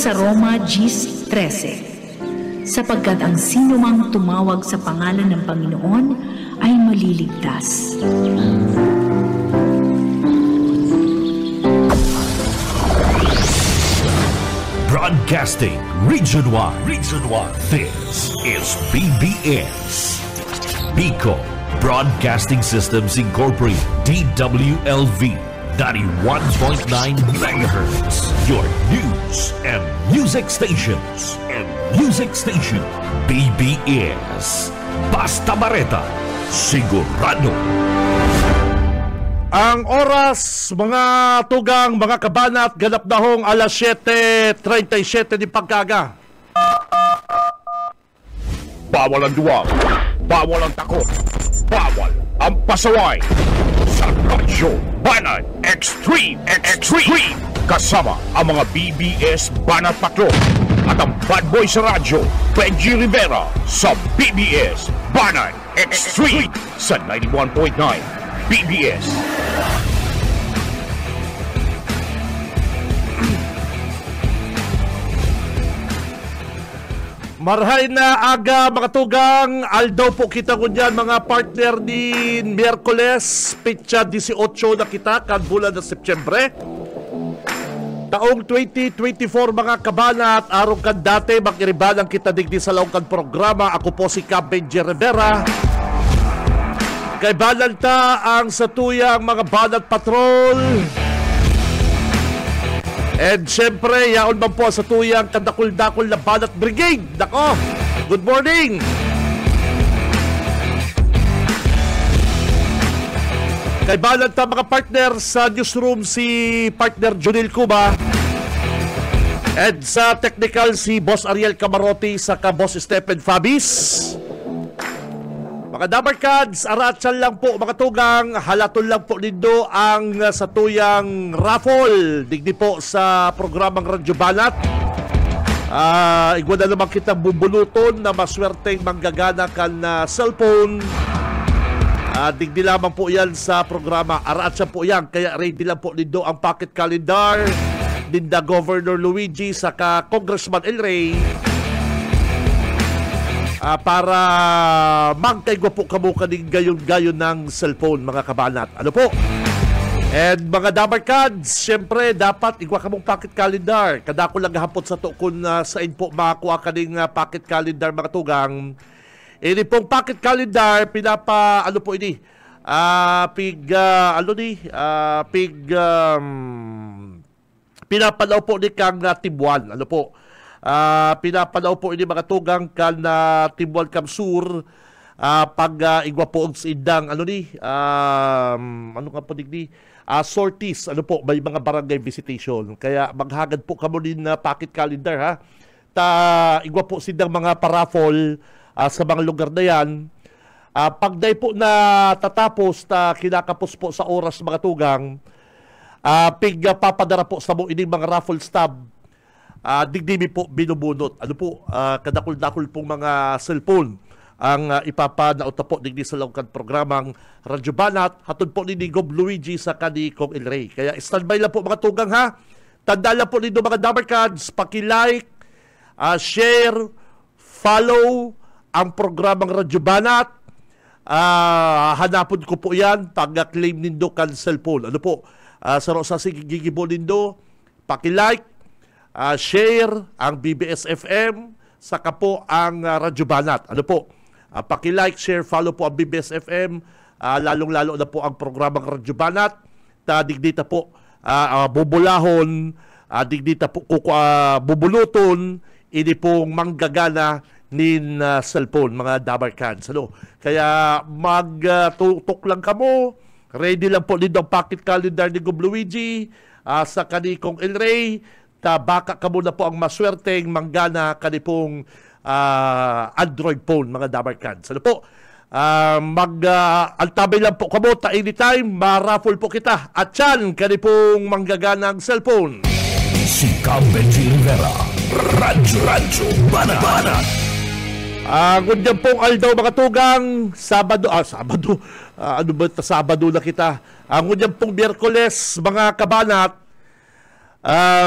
sa Roma 10:13, sapagkat ang sinumang tumawag sa pangalan ng Panginoon ay maliligtas. Broadcasting Region 1. This is BBS. Bicol Broadcasting Systems Incorporated. DWLV 91.9 MHz. Your news and music stations. BBS. Basta Bareta. Sigurado. Ang oras, mga tugang, mga kabanat, ganap na hong alas 7:37 ni pagkaga. Bawal ang duwag, bawal ang takot, bawal ang pasaway. Sa Radyo Banat Extreme. Kasama ang mga BBS Banat Patrol at ang Bad Boy sa Radyo, Benji Rivera sa BBS Banat Extreme sa 91.9 BBS. Marhay na aga mga tugang, aldaw po kita ko dyan mga partner ni Miyerkules, pitsa 18 na kita, kan bulan ng Setyembre. Taong 2024 mga kabanat, arong kan dati, mag-iribalang kita digdi sa laong kan programa. Ako po si Cap Benji Rivera. Kay balanta ang satuyang mga Banat Patrol. And syempre, yaon man po sa tuyang kadakul-dakul na Banat Brigade. Nako, good morning! Kay balanta mga partner sa newsroom si partner Junil Cuba. And sa technical si Boss Ariel Camarote sa ka-Boss Stephen Fabis. Mga Dabarkads, aratsan lang po mga tugang, halaton lang po nindo ang satuyang raffle digdi po sa programang Radyo Banat. Igwa na naman kitang bubuluton na maswerteng manggagana kan cellphone. Digdi lamang po yan sa programa, aratsan po yan, kaya ready lang po nindo ang pocket calendar dinda Governor Luigi sa ka-Congressman El Rey. Para magkaigwa po kamo kaning gayon-gayon ng cellphone mga kabanat. Ano po? And mga Dabarkads, syempre dapat igwa kamong pocket calendar. Kada ko lang hapot sa to kung saan po makakuha kaning pocket calendar mga tugang. Ini pong pocket calendar, pinapalaw po ni kang Tibuan. Ano po? Pinapalaw po ini mga tugang kan Tibuan Kamsur pag igwa po sa indang sorties, may mga barangay visitation, kaya maghagad po kamo din na pocket calendar ha, igwa po sindang mga paraffol sa mga lugar na yan. Pagday po na tatapos kinakapos po sa oras mga tugang, papadara po sa mo ining mga raffle stub. Digdimi po binubunot. Kadakul-dakul pong mga cellphone ang ipapanaot po digdi sa lawkan programang Radyo Banat. Hatod po ni Gob Luigi sa Kong El Rey. Kaya standby lang po mga tugang ha. Tanda lang po nito mga Dabarkads, paki-like, share, follow ang programang Radyo Banat. Hanapon ko po yan pag-claim nindo kan cellphone. Sa gigibo nindo, paki-like, share ang BBS FM, saka po ang Radyo Banat. Paki-like, share, follow po ang BBS FM, lalong-lalo na po ang programang Radyo Banat. Digdita po bubulahon, digdita po bubuluton, ini pong manggagana nin cellphone mga Dabarkads. Kaya magtutok lang kamo, ready lang po din ang pocket calendar ni Gob Luigi sa Kong El Rey. Baka ka muna po ang maswerteng manggana kanipong Android phone mga Dabarkads. Altabay lang po kamo anytime, ma-raffle po kita at yan kanipong manggaganang cellphone. Si Benji Rivera, Radyo Banat. Ngunyan pong aldaw mga tugang, Sabado na kita. Ngunyan pong Miyerkules mga kabanat,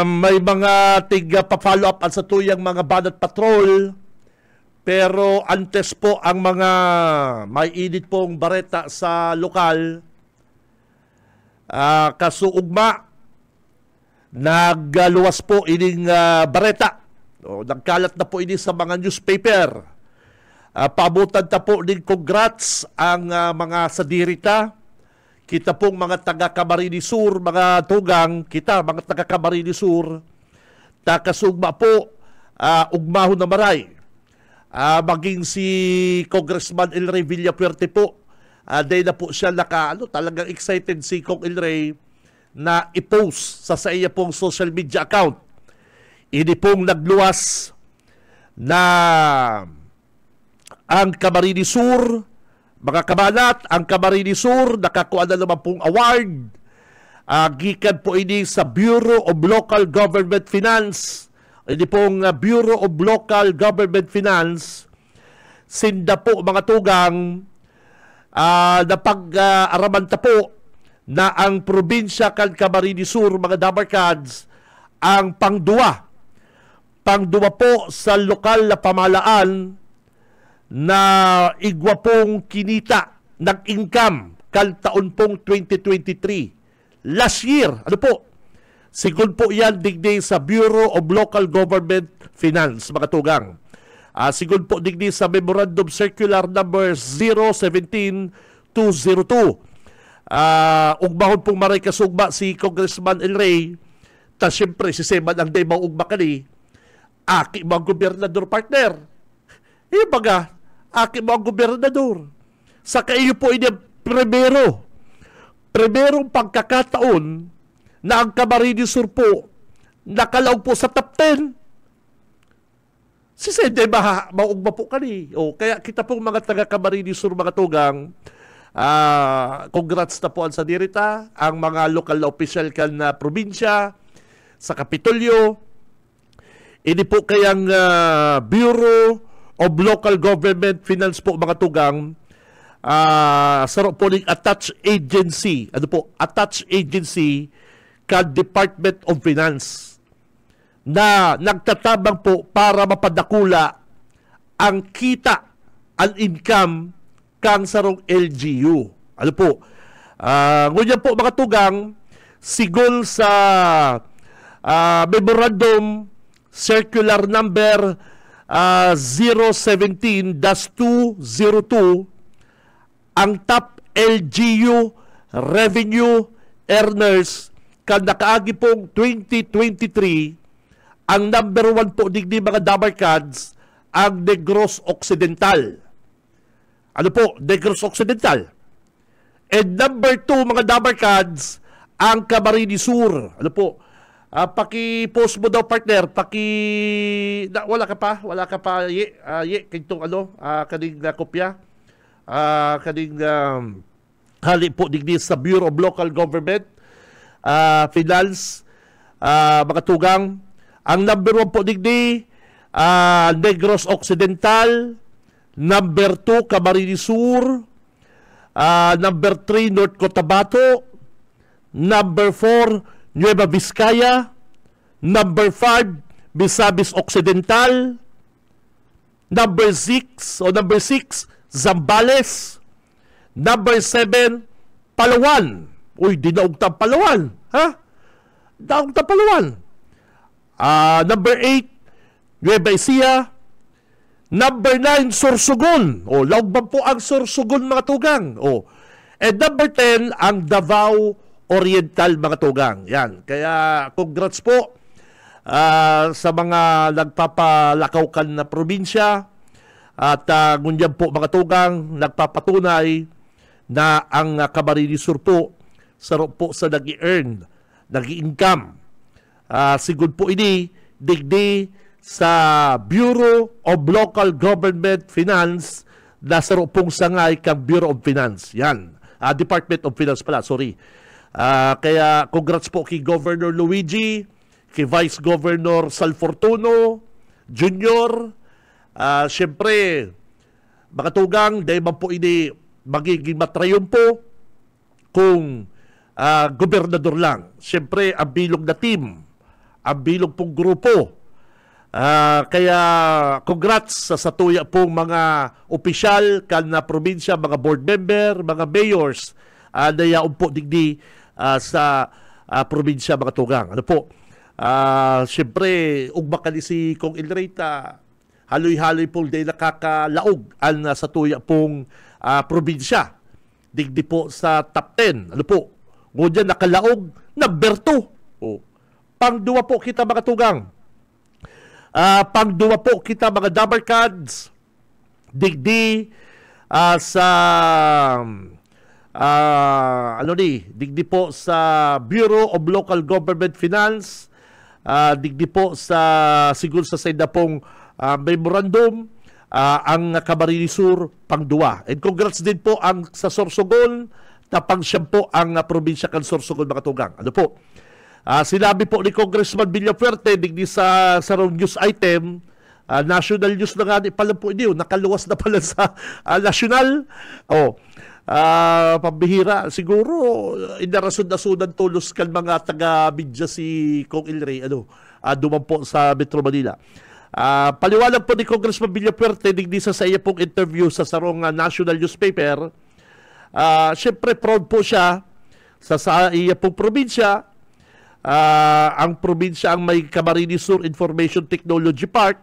May mga tig-pa-follow up sa tuyang mga banat patrol. Pero antes po ang mga may init pong bareta sa lokal. Kasuugma, nagluwas po ining bareta. Nagkalat na po ini sa mga newspaper. Paabutan ta po ng congrats ang mga sadirita. Kita pong mga taga-Camarines Sur, mga tugang, kita mga taga-Camarines Sur, takasugma po, ugmahon na maray. Maging si Congressman El Rey Villapuerte po, dahil na po siya talagang excited si Kong El Rey na i-post sa iya pong social media account. Ini pong nagluwas na ang Camarines Sur, mga kabanat, ang Camarines Sur nakakuha na naman pong award. Gikan po ini sa Bureau of Local Government Finance. Ini pong Bureau of Local Government Finance. Sinda po mga tugang napag-araman ta po na ang probinsya kan Camarines Sur, mga Dabarkads, ang pangduwa po sa lokal na pamalaan na igwa pong kinita ng income kan taon pong 2023. Last year, ano po? Sigun po yan digdi sa Bureau of Local Government Finance, mga tugang. Sigun po digdi sa Memorandum Circular number 017-202. Ugmahon pong maray kasugba si Congressman El Rey, ta siyempre si Seman ang day maugma kani, aki mga gobernador partner. Baga, aki mga gobernador. Sa kayo po ini primerong pagkakataon na ang Camarines Sur po nakalaw po sa top 10. Si Sende maugma po kani. Kaya kita pong mga taga-Camarines Sur, mga tugang, congrats na po sa dirita, ang mga lokal na opisyal kan na probinsya, sa Kapitolyo. Ini po kayang Bureau of Local Government Finance po, mga tugang, saro po ng attached agency. Ano po? Attached agency kan Department of Finance na nagtatabang po para mapadakula ang kita, ang income kang sarong LGU. Ano po? Ngunyan po, mga tugang, sigol sa Memorandum Circular number 017-202, ang top LGU revenue earners kan nakaagi pong 2023, ang number 1 po digdi mga Dabarkads, ang Negros Occidental. Ano po? Negros Occidental. And number 2 mga Dabarkads, ang Camarines Sur. Ano po? Paki-post mo daw, partner. Wala ka pa, kintong kaning kopya. Kaning hali po digdi sa Bureau of Local Government Finance, mga tugang. Ang number 1 po digdi, Negros Occidental. Number 2, Camarines Sur. Number 3, North Cotabato. Number 4, Nueva Vizcaya. Number 5, Misamis Occidental. Number 6, Zambales. Number 7, Palawan. Uy, di naugtang Palawan. Ha? Naugtang Palawan. Number 8, Nueva Ecija. Number 9, Sorsogon. Laugban po ang Sorsogon, mga tugang. And number 10, ang Davao Oriental, mga tugang. Yan. Kaya congrats po sa mga nagpapalakaw kan na probinsya. At ngunyan po, mga tugang, nagpapatunay na ang Camarines Sur po sarap po sa nag-i-earn, nag-i-income. Sigud po ini digdi sa Bureau of Local Government Finance na sarap pong sangay kang Bureau of Finance. Yan. Department of Finance pala, sorry. Kaya congrats po kay Governor Luigi, kay Vice Governor Salfortuno Jr. Siyempre, mga tugang, dahil man po ini magiging matrayon po kung gobernador lang. Siyempre, ang bilog na team ang bilog pong grupo. Kaya congrats sa satuya pong mga opisyal kan na probinsya, mga board member, mga mayors na yaon po digdi sa probinsya mga tugang. Ano po? Siyempre, ugma ka si Kong Ilrita, haloy-haloy pong day nakakalaog ang satuya pong probinsya. Digdi po sa top 10. Ano po? Ngunyan nakalaog, number 2. Pang-2 po kita mga tugang. Pang-2 po kita mga Dabarkads. Digdi sa digdi po sa Bureau of Local Government Finance. Digdi po sa siguro sa side na pong memorandum ang Camarines Sur pang-2. And congrats din po ang sa Sorsogon na pang-siyam po ang probinsya kan Sorsogon mga tugang. Ano po? Sinabi po ni Congressman Villafuerte digdi sa news item, national news na nga pala po hindi, nakaluwas na pala sa national. Pambihira siguro inarasod-asodan tulos kan mga taga-media si Kong Ilray duman po sa Metro Manila. Paliwanag po ni Congressman Villafuerte digdi sa iya pong interview sa sarong national newspaper. Siyempre proud po siya sa iya pong probinsya. Ang probinsya ang may Camarines Sur Information Technology Park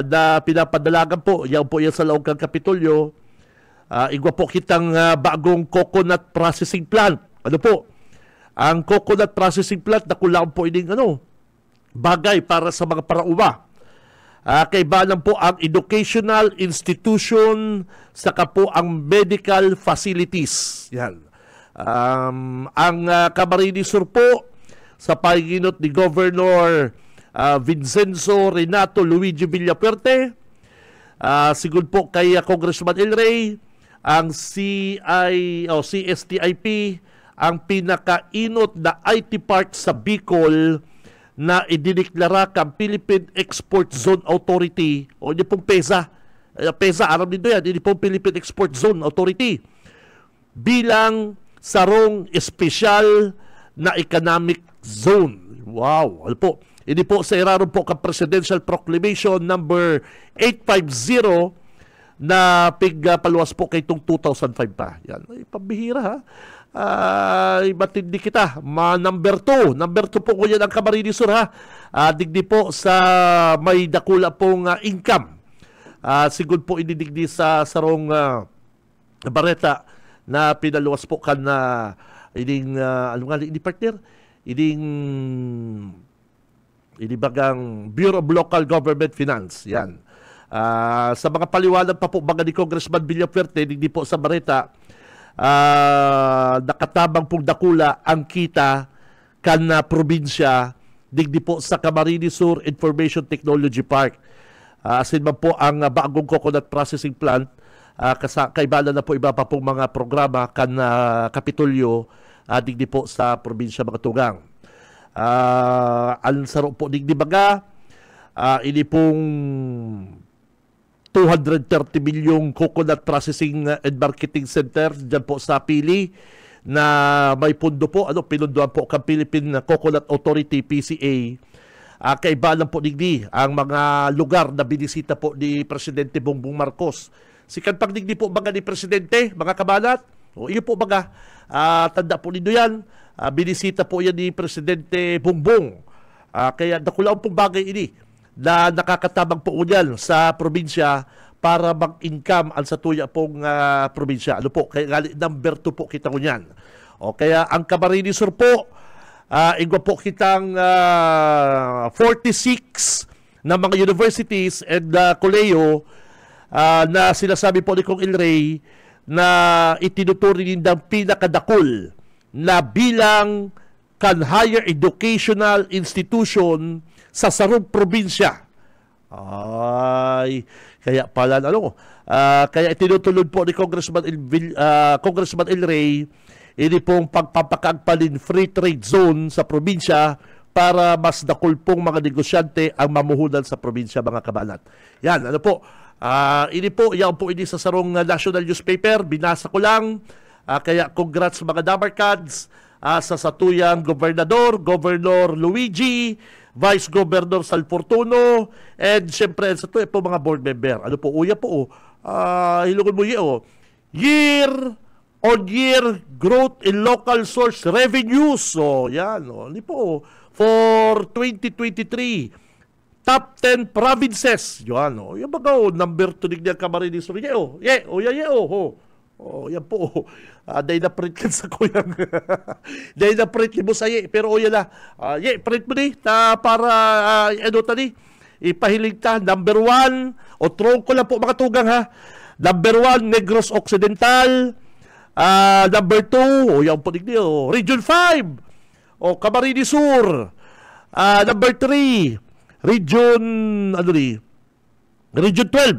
na pinapadalagan po. Yan po yan sa laong kang Kapitolyo. Igwa po kitang bagong coconut processing plant. Ano po? Ang coconut processing plant na kulang po ining bagay para sa mga parauma. Kaibanan po ang educational institution saka po ang medical facilities. Yan. Ang Camarines Sur po sa paginot ni Governor Vincenzo Renato Luigi Villafuerte, sigud po kay Congressman Ilray, ang CSTIP ang pinakainot na IT park sa Bicol na idineklara kang Philippine Export Zone Authority o hindi pong PEZA. PEZA, aram nito yan, hindi pong Philippine Export Zone Authority bilang sarong espesyal na economic zone. Wow! Ano po? Hindi po sa iraron po ka Presidential Proclamation number 850 na paluwas po kay itong 2005 pa. Yan. Ay, pambihira ha. Matindi kita. Number 2. Number 2 po ko yan ang Camarines Sur ha. Digdi po sa may dakula pong income. Sigud po inidigdi sa sarong bareta na pinaluwas po kan ining ini partner? Ining bagang Bureau of Local Government Finance. Yan. Sa mga paliwanag pa po baga ni Congressman Villafuerte, digdi po sa bareta, nakatabang pong dakula ang kita kan probinsya digdi po sa Camarines Sur Information Technology Park. Asin man po ang bagong coconut processing plant, kaibala na po iba pa pong mga programa kan Kapitolyo digdi po sa probinsya mga tugang. Ang saro po digdi baga, ini pong 230 milyong coconut processing and marketing center dyan po sa Pili na may pundo po, pinunduan po kang Philippine Coconut Authority, PCA. Kaibalan po digdi ang mga lugar na binisita po ni Presidente Bongbong Marcos. Sikat pag digdi po baga ni Presidente, mga kabalat, iyo po baga, tanda po nindo yan, binisita po yan ni Presidente Bongbong. Kaya nakulaan pong bagay ini na nakakatabang po unyan sa probinsya para mag-income ang satuya pong probinsya. Ano po? Kaya number 2 po kita unyan. O kaya ang Camarines Sur po, igwa po kitang 46 na mga universities and koleo na sinasabi po ni Kong Ilray na itinuturing nindang pinakadakol na bilang kan higher educational institution sa sarong probinsya. Ay, kaya pala kaya itinutulod po ni Congressman Ilray ini pong pagpapakagpalin free trade zone sa probinsya para mas dakol pong mga negosyante ang mamuhunan sa probinsya mga kabalat. Yan, ini sa sarong national newspaper, binasa ko lang. Kaya congrats mga Dabarkads. sa satuyang gobernador, Governor Luigi, Vice Governor Salfortuno, and siyempre sa tuya po mga board member. Ano po, uya po, hilungan mo year-on-year growth in local source revenues. So, yan, hindi po, for 2023. Top 10 provinces. Yan, yung mga number 2 niya Camarines Sur. Yan po. Dahil na print ka sa kuyang. Dahil na print mo sa pero yan na. Print mo para, ipahiling ta. Number 1, o tronco lang po mga tugang ha. Number 1, Negros Occidental. Number 2, yan po niyo. Region 5, o Camarines Sur. Number 3, Region 12,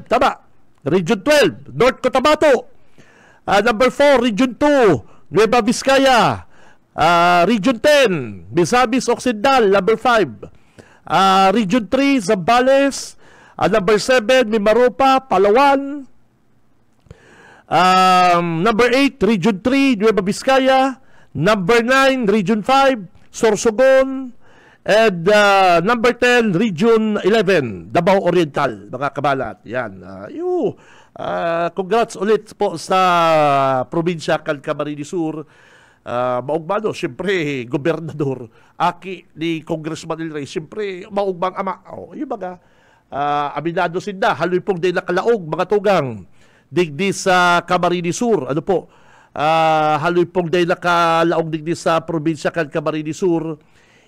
tama. Region 12, North Cotabato. Number 4, Region 2, Nueva Vizcaya. Region 10, Misamis Occidental. Number 5, Region 3, Zambales. Number 7, Mimaropa, Palawan. Number 8, Region 3, Nueva Vizcaya. Number 9, Region 5, Sorsogon. And number 10, Region 11, Davao Oriental, mga kabalat. Yan. Congrats ulit po sa probinsya kan Camarines Sur. Maugmano, siyempre, gobernador, aki ni Congressman El Rey, siyempre, maugmang ama. Yung mga, aminado sinda, haloy pong day nakalaog, mga tugang, digdi sa Camarines Sur. Ano po, haloy pong day nakalaog digdi sa probinsya kan Camarines Sur.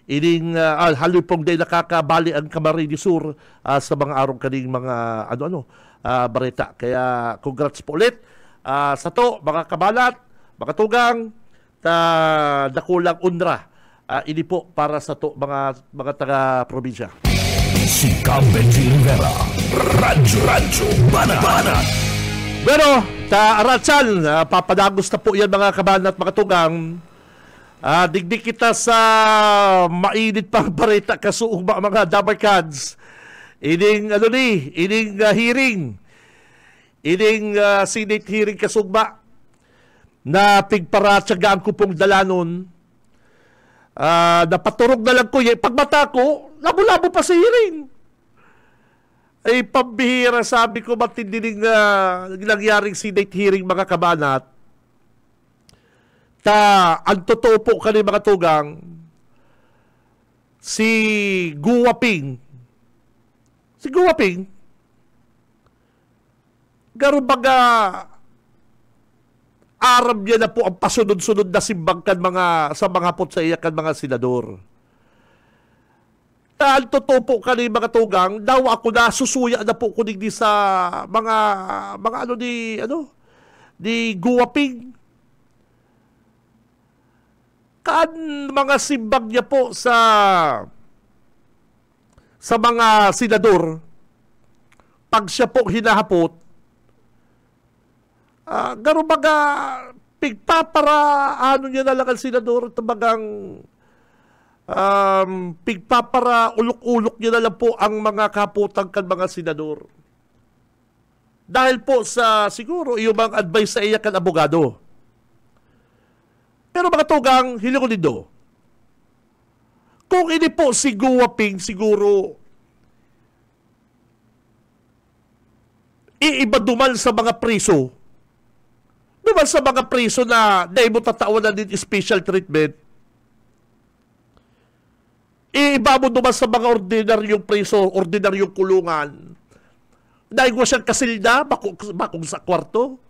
Ining haloy pong day nakakabali ang Camarines Sur sa mga araw kaning mga bareta. Kaya congrats po ulit sa to mga kabalat, mga tugang dakulang unra. Ini po para sa to mga taga probinsya. Si Benji Rivera, Radyo Banat. Pero Aratsan, papadagos na po yan mga kabalat, mga tugang. Digdig kita sa mainit pang bareta kasuong mga dabarkads. Ining hearing. Ining Senate hearing kasugba na pigparatsagaan ko pong dalanon. Napaturog na lang ko pagmata ko, labo-labo pa sa hearing. Ay pambihira, sabi ko matindinig nangyaring Senate hearing mga kabanat. Ang totoo po kanil mga tugang, si Guwaping, garo baga aram niya na po ang pasunod-sunod na simbang sa mga potsaiyakan mga senador. Ang totoo po kanil mga tugang, daw ako na susuya na po kunig di sa mga ni Guwaping. Mga simbang niya po sa mga senador, pag siya po hinahapot, garo baga pigpapara niya na lang ang senador, tabagang pigpapara ulok-ulok niya na lang po ang mga kaputang kan mga senador. Dahil po sa siguro yung mga advice sa iya kan abogado. Pero mga tugang, hilong nindo. Kung ini po si Guwaping, siguro iiba duman sa mga priso. Duman sa mga priso na dahil mo tatawanan din special treatment. Iiba mo duman sa mga ordinaryong priso, ordinaryong kulungan. Dahil mo siyang kasilda, bakong sa kwarto.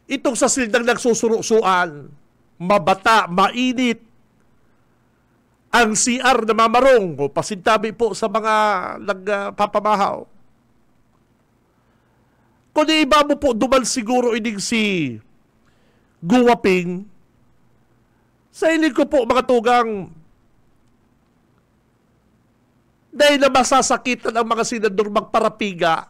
Itong sa sildang nagsusurusuan. Mabata, mainit ang CR na mamarong o pasintabi po sa mga nagpapamahaw. Kung iba mo po duman siguro ining si Guwaping, sa ilig ko po mga tugang, dahil na masasakitan ang mga senador magparapiga,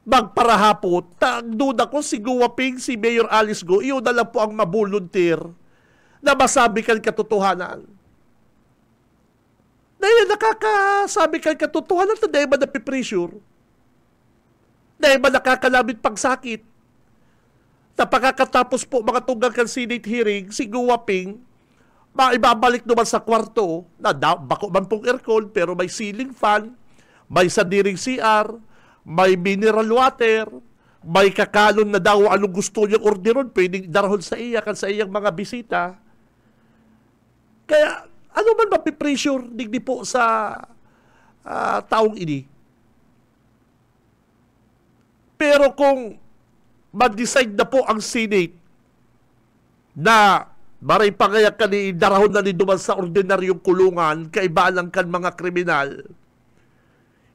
magparahapot, duda ko si Guwaping, si Mayor Alice Go, iyon na lang po ang mabuluntir na masabi kang katotohanan. Dahil nakakasabi kang katotohanan, dahil ba napipressure? Dahil ba nakakalabit pagsakit? Pagkatapos po mga tunggal kan Senate hearing, si Guwaping, maibabalik naman sa kwarto na bako man pong aircon pero may ceiling fan, may sadiring CR, may mineral water, may kakalon na daw anong gusto niyang orderon, pwedeng darahon sa iya kan sa iyang mga bisita. Kaya ano man mapipressure digdi po sa taong ini. Pero kung mag-decide na po ang Senate na maray pangayak ka ni darahon na ni duman sa ordinaryong kulungan, kaibaan lang kan mga kriminal,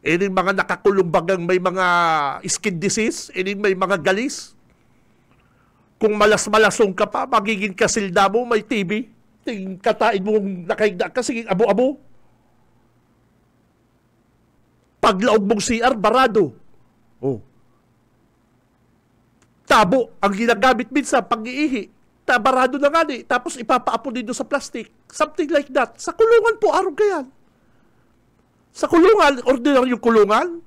ining mga nakakulong bagang may mga skin disease, ining may mga galis, kung malas-malasong ka pa, magiging kasilda mo, may TB, ting katain mong nakaigda ka, sige, abo-abo. Paglaog mong CR, barado. Oh. Tabo ang ginagamit minsan pag-iihi. Tabarado na nga ni. Tapos ipapaapo dito sa plastic. Something like that. Sa kulungan po, araw kayan. Sa kulungan, ordinaryong kulungan,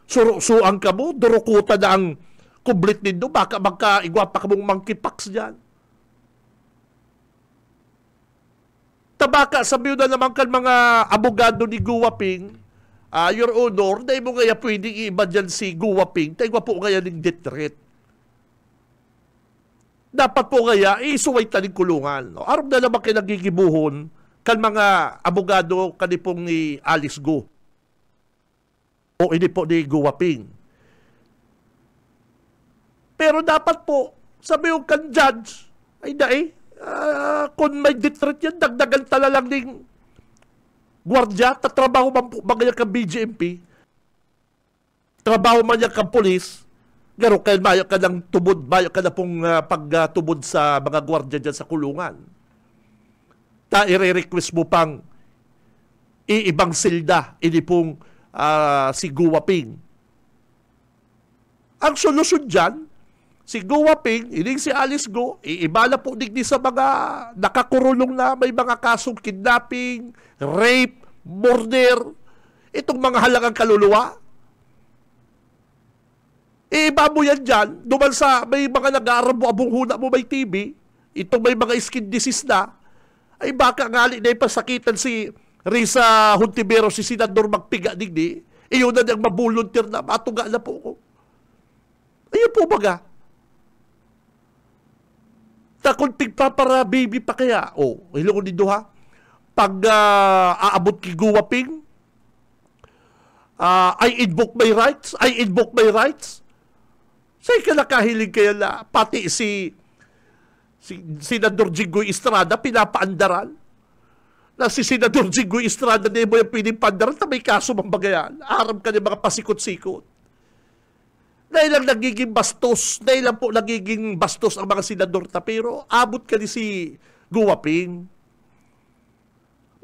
surusuan ka mo, durukutan na ang kublit nito, baka magka-igwapa ka mong monkeypox dyan. Tabaka, sabi na naman kan mga abogado ni Guwaping, Your Honor, dahil mo kaya pwedeng iiba dyan si Guwaping, tayo po kaya ng death threat. Dapat po kaya isuway taning kulungan. Araw na naman kayo nagigibuhon kan mga abogado kanipong ni Alice Go. O hindi po ni Guwaping. Pero dapat po, sabi yung kan judge, ay kung may death threat yan, dagdagan tala lang ng gwardya, tatrabaho man po bagay ka BGMP, trabaho man yan ka polis, garo kayo mayo ka ng tubod, mayo ka na pong pagtubod sa mga gwardya dyan sa kulungan. I-request mo pang iibang silda, ini pong si Guwaping. Ang solusyon dyan, si Guwaping, ining si Alice Go, iiba na po digdi sa mga nakakurulong na may mga kasong kidnapping, rape, murder, itong mga halagang kaluluwa. Iba mo yan dyan, duman sa may mga nag-aarabo abong huna mo may TB, itong may mga skin disease na, ay baka ngali na ipasakitan si Risa Hontiveros, si Senador magpiga digdi, iyon na niyang mabuluntir na, matuga na po ko. Ayun po baga. Takunting pa para baby pa kaya, hilungon dito ha, pag aabot ki Guwaping, I invoke my rights, Sa'y ka nakahilig kaya na pati si Senador Jinggoy Estrada pinapaandaran? Na si Senador Jinggoy Estrada na mo yung pinipandaran na may kaso mambagayan. Aram ka ng mga pasikot-sikot. Dahil lang nagiging bastos, ang mga senador na pero abot ka ni si Guwaping.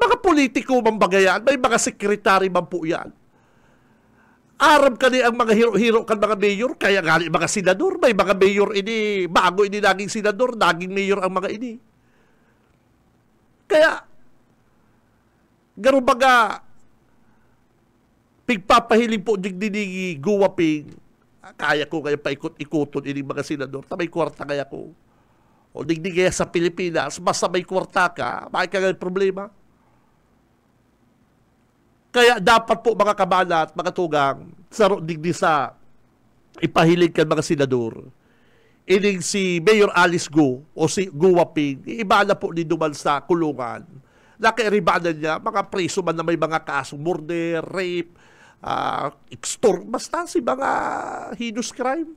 Mga politiko mambagayan, may mga sekretary man po yan. Aram ka ang mga hero-hero kan mga mayor, kaya nga mga senador, may mga mayor ini, bago ini naging senador, naging mayor ang mga ini. Kaya, gano'n baga, pigpapahiling po digdi Guwaping, kaya ko kaya paikot-ikuton ini mga senador, may kwarta kaya ko. O digdi kaya sa Pilipinas, basta may kwarta ka, makikagay problema. Kaya dapat po mga kabalat, mga tugang, digdi sa ipahilig kan mga senador, ining si Mayor Alice Go o si Guwaping, iba na po ni duman sa kulungan. Nakairibanan niya, mga preso man na may mga kasong murder, rape, extort, basta si mga heinous crime.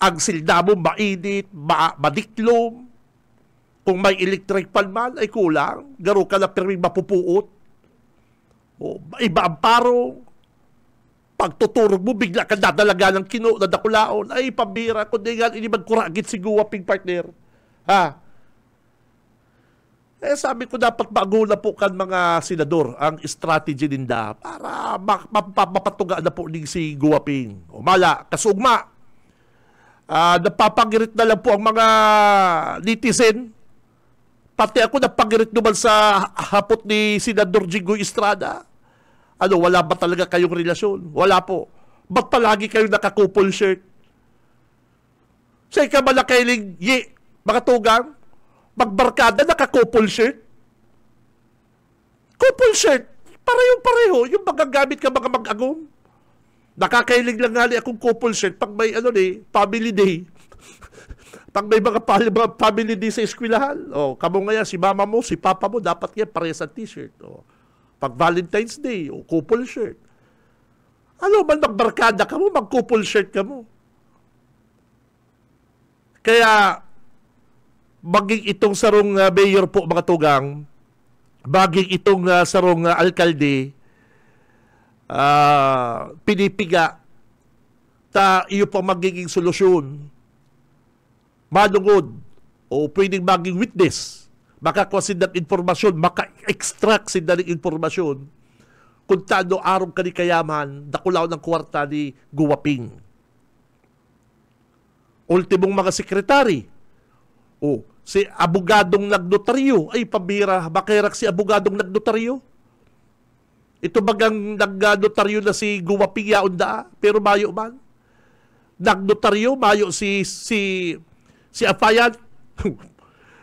Ang silda mo mainit, madiklom, kung may electric pan man, ay kulang. Garo ka na pirming mapupuot. O, iba ang parong. Pagtuturog mo, bigla ka dadalaga ng kino na dakulaon. Ay, pambira. Kundi nga, ini magkuragit si Guwaping partner. Ha? Sabi ko, dapat bago na po kan mga senador ang strategy ninda para mapatuga na po din si Guwaping. O, mala, kasugma. Napapagirit na lang po ang mga netizen. Pati ako napagirit naman sa hapot ni Senador Jinggoy Estrada. Wala ba talaga kayong relasyon? Wala po. Ba't palagi kayong nakakupol shirt? Sa ikamalakailing mga tugang, magbarkada, naka-couple shirt. Couple shirt. Pareho-pareho. Yung magagamit ka mga mag-agong. Nakakailing lang nga akong couple shirt pag may family day. Pag may mga family day sa eskwelahan. Kamo nga yan, si mama mo, si papa mo, dapat yan parehas ang t-shirt. Pag Valentine's Day, couple shirt. Man magbarkada ka mo, mag-couple shirt ka mo. Kaya, maging itong sarong mayor po mga tugang, maging itong sarong alkalde, pinipiga, iyo po magiging solusyon. Manungod, o pwedeng maging witness, makakuha sinang informasyon, maka-extract sinang informasyon, kung taano arong kanikayaman, dakulaw ng kwarta ni Guwaping. Ultimong mga sekretary, si abogadong nagnotaryo, ay pambira, makirak si abogadong nagnotaryo. Ito bagang nagnotaryo na si Guwaping yaon da, pero mayo man. Nagnotaryo, mayo si Afayan.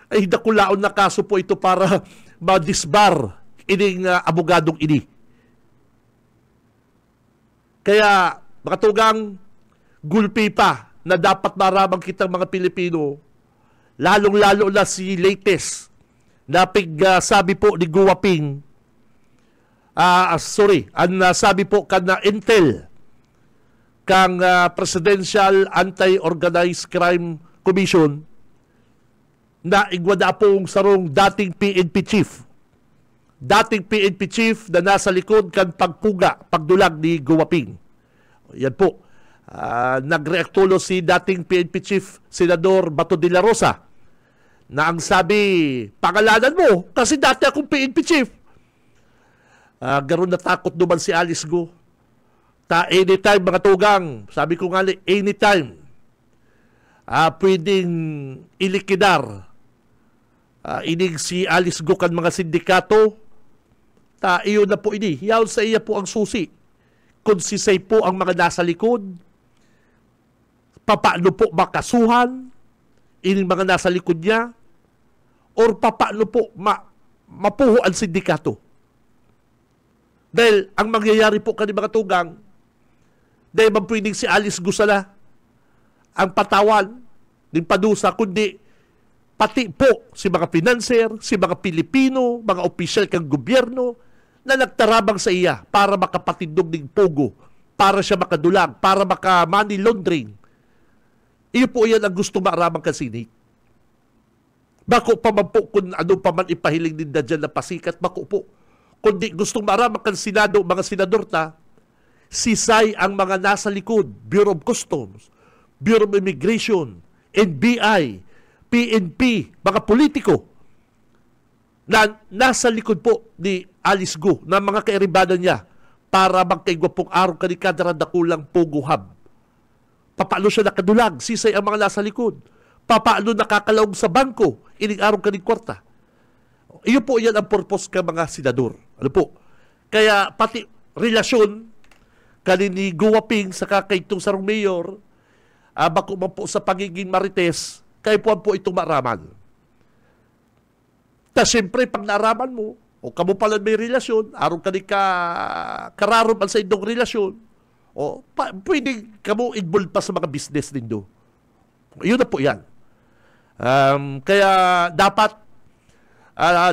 Ay dakulaon na kaso po ito para ma-disbar ining abogadong ini. Kaya, mga tugang, gulpi pa na dapat maramang kitang mga Pilipino, lalong-lalo na si latest na sabi po ni Guwaping, sabi po na Intel kang Presidential Anti-Organized Crime Commission na igwada pong sarong dating PNP chief. Dating PNP chief na nasa likod kan pagdulag ni Guwaping. Yan po. Nagreaktulo si dating PNP chief, Senador Bato de la Rosa, na ang sabi, pangalanan mo, kasi dati akong PNP chief. Garon natakot naman si Alice Go. Anytime mga tugang, sabi ko nga anytime, pwedeng ilikidar inig si Alice Go kan mga sindikato, iyon na po ini. Yaon sa iya po ang susi. Kung sisay po ang mga nasa likod, papaano po makasuhan ining mga nasa likod niya, or papaano po mapuho ang sindikato. Dahil ang mangyayari po kanil mga tugang, dahil pwedeng si Alice Go sala ang patawan ng padusa, kundi pati po si mga financer, si mga Pilipino, mga opisyal kang gobyerno na nagtarabang sa iya para makapatindog ng pogo, para siya makadulag, para maka-money laundering. Iyo po yan ang gusto maramang kasinig. Bako pa man po kung ano pa man ipahiling din na dyan na pasikat, bako po. Kundi gustong maramang kan Senado, mga senador ta, sisay ang mga nasa likod, Bureau of Customs, Bureau of Immigration, NBI, PNP, mga politiko na nasa likod po ni Alice Go na mga kairibada niya para magkaigwa pong araw kanikadara na kulang poguhab. Papaano siya nakadulag? Sisay ang mga nasa likod. Papaano nakakalaog sa bangko? Ining araw kanikwarta. Iyo po yan ang purpose ka mga senador. Ano po? Kaya pati relasyon kanini Guwaping sa kakaitong sarong mayor, bako man po sa pagiging marites, kaya po itong maraman. Ta siyempre, pag naaraman mo, o kamo pala may relasyon, araw ka ni kararoman sa indong relasyon, o pwede kamo involved pa sa mga business nindo. Yun na po yan. Kaya dapat,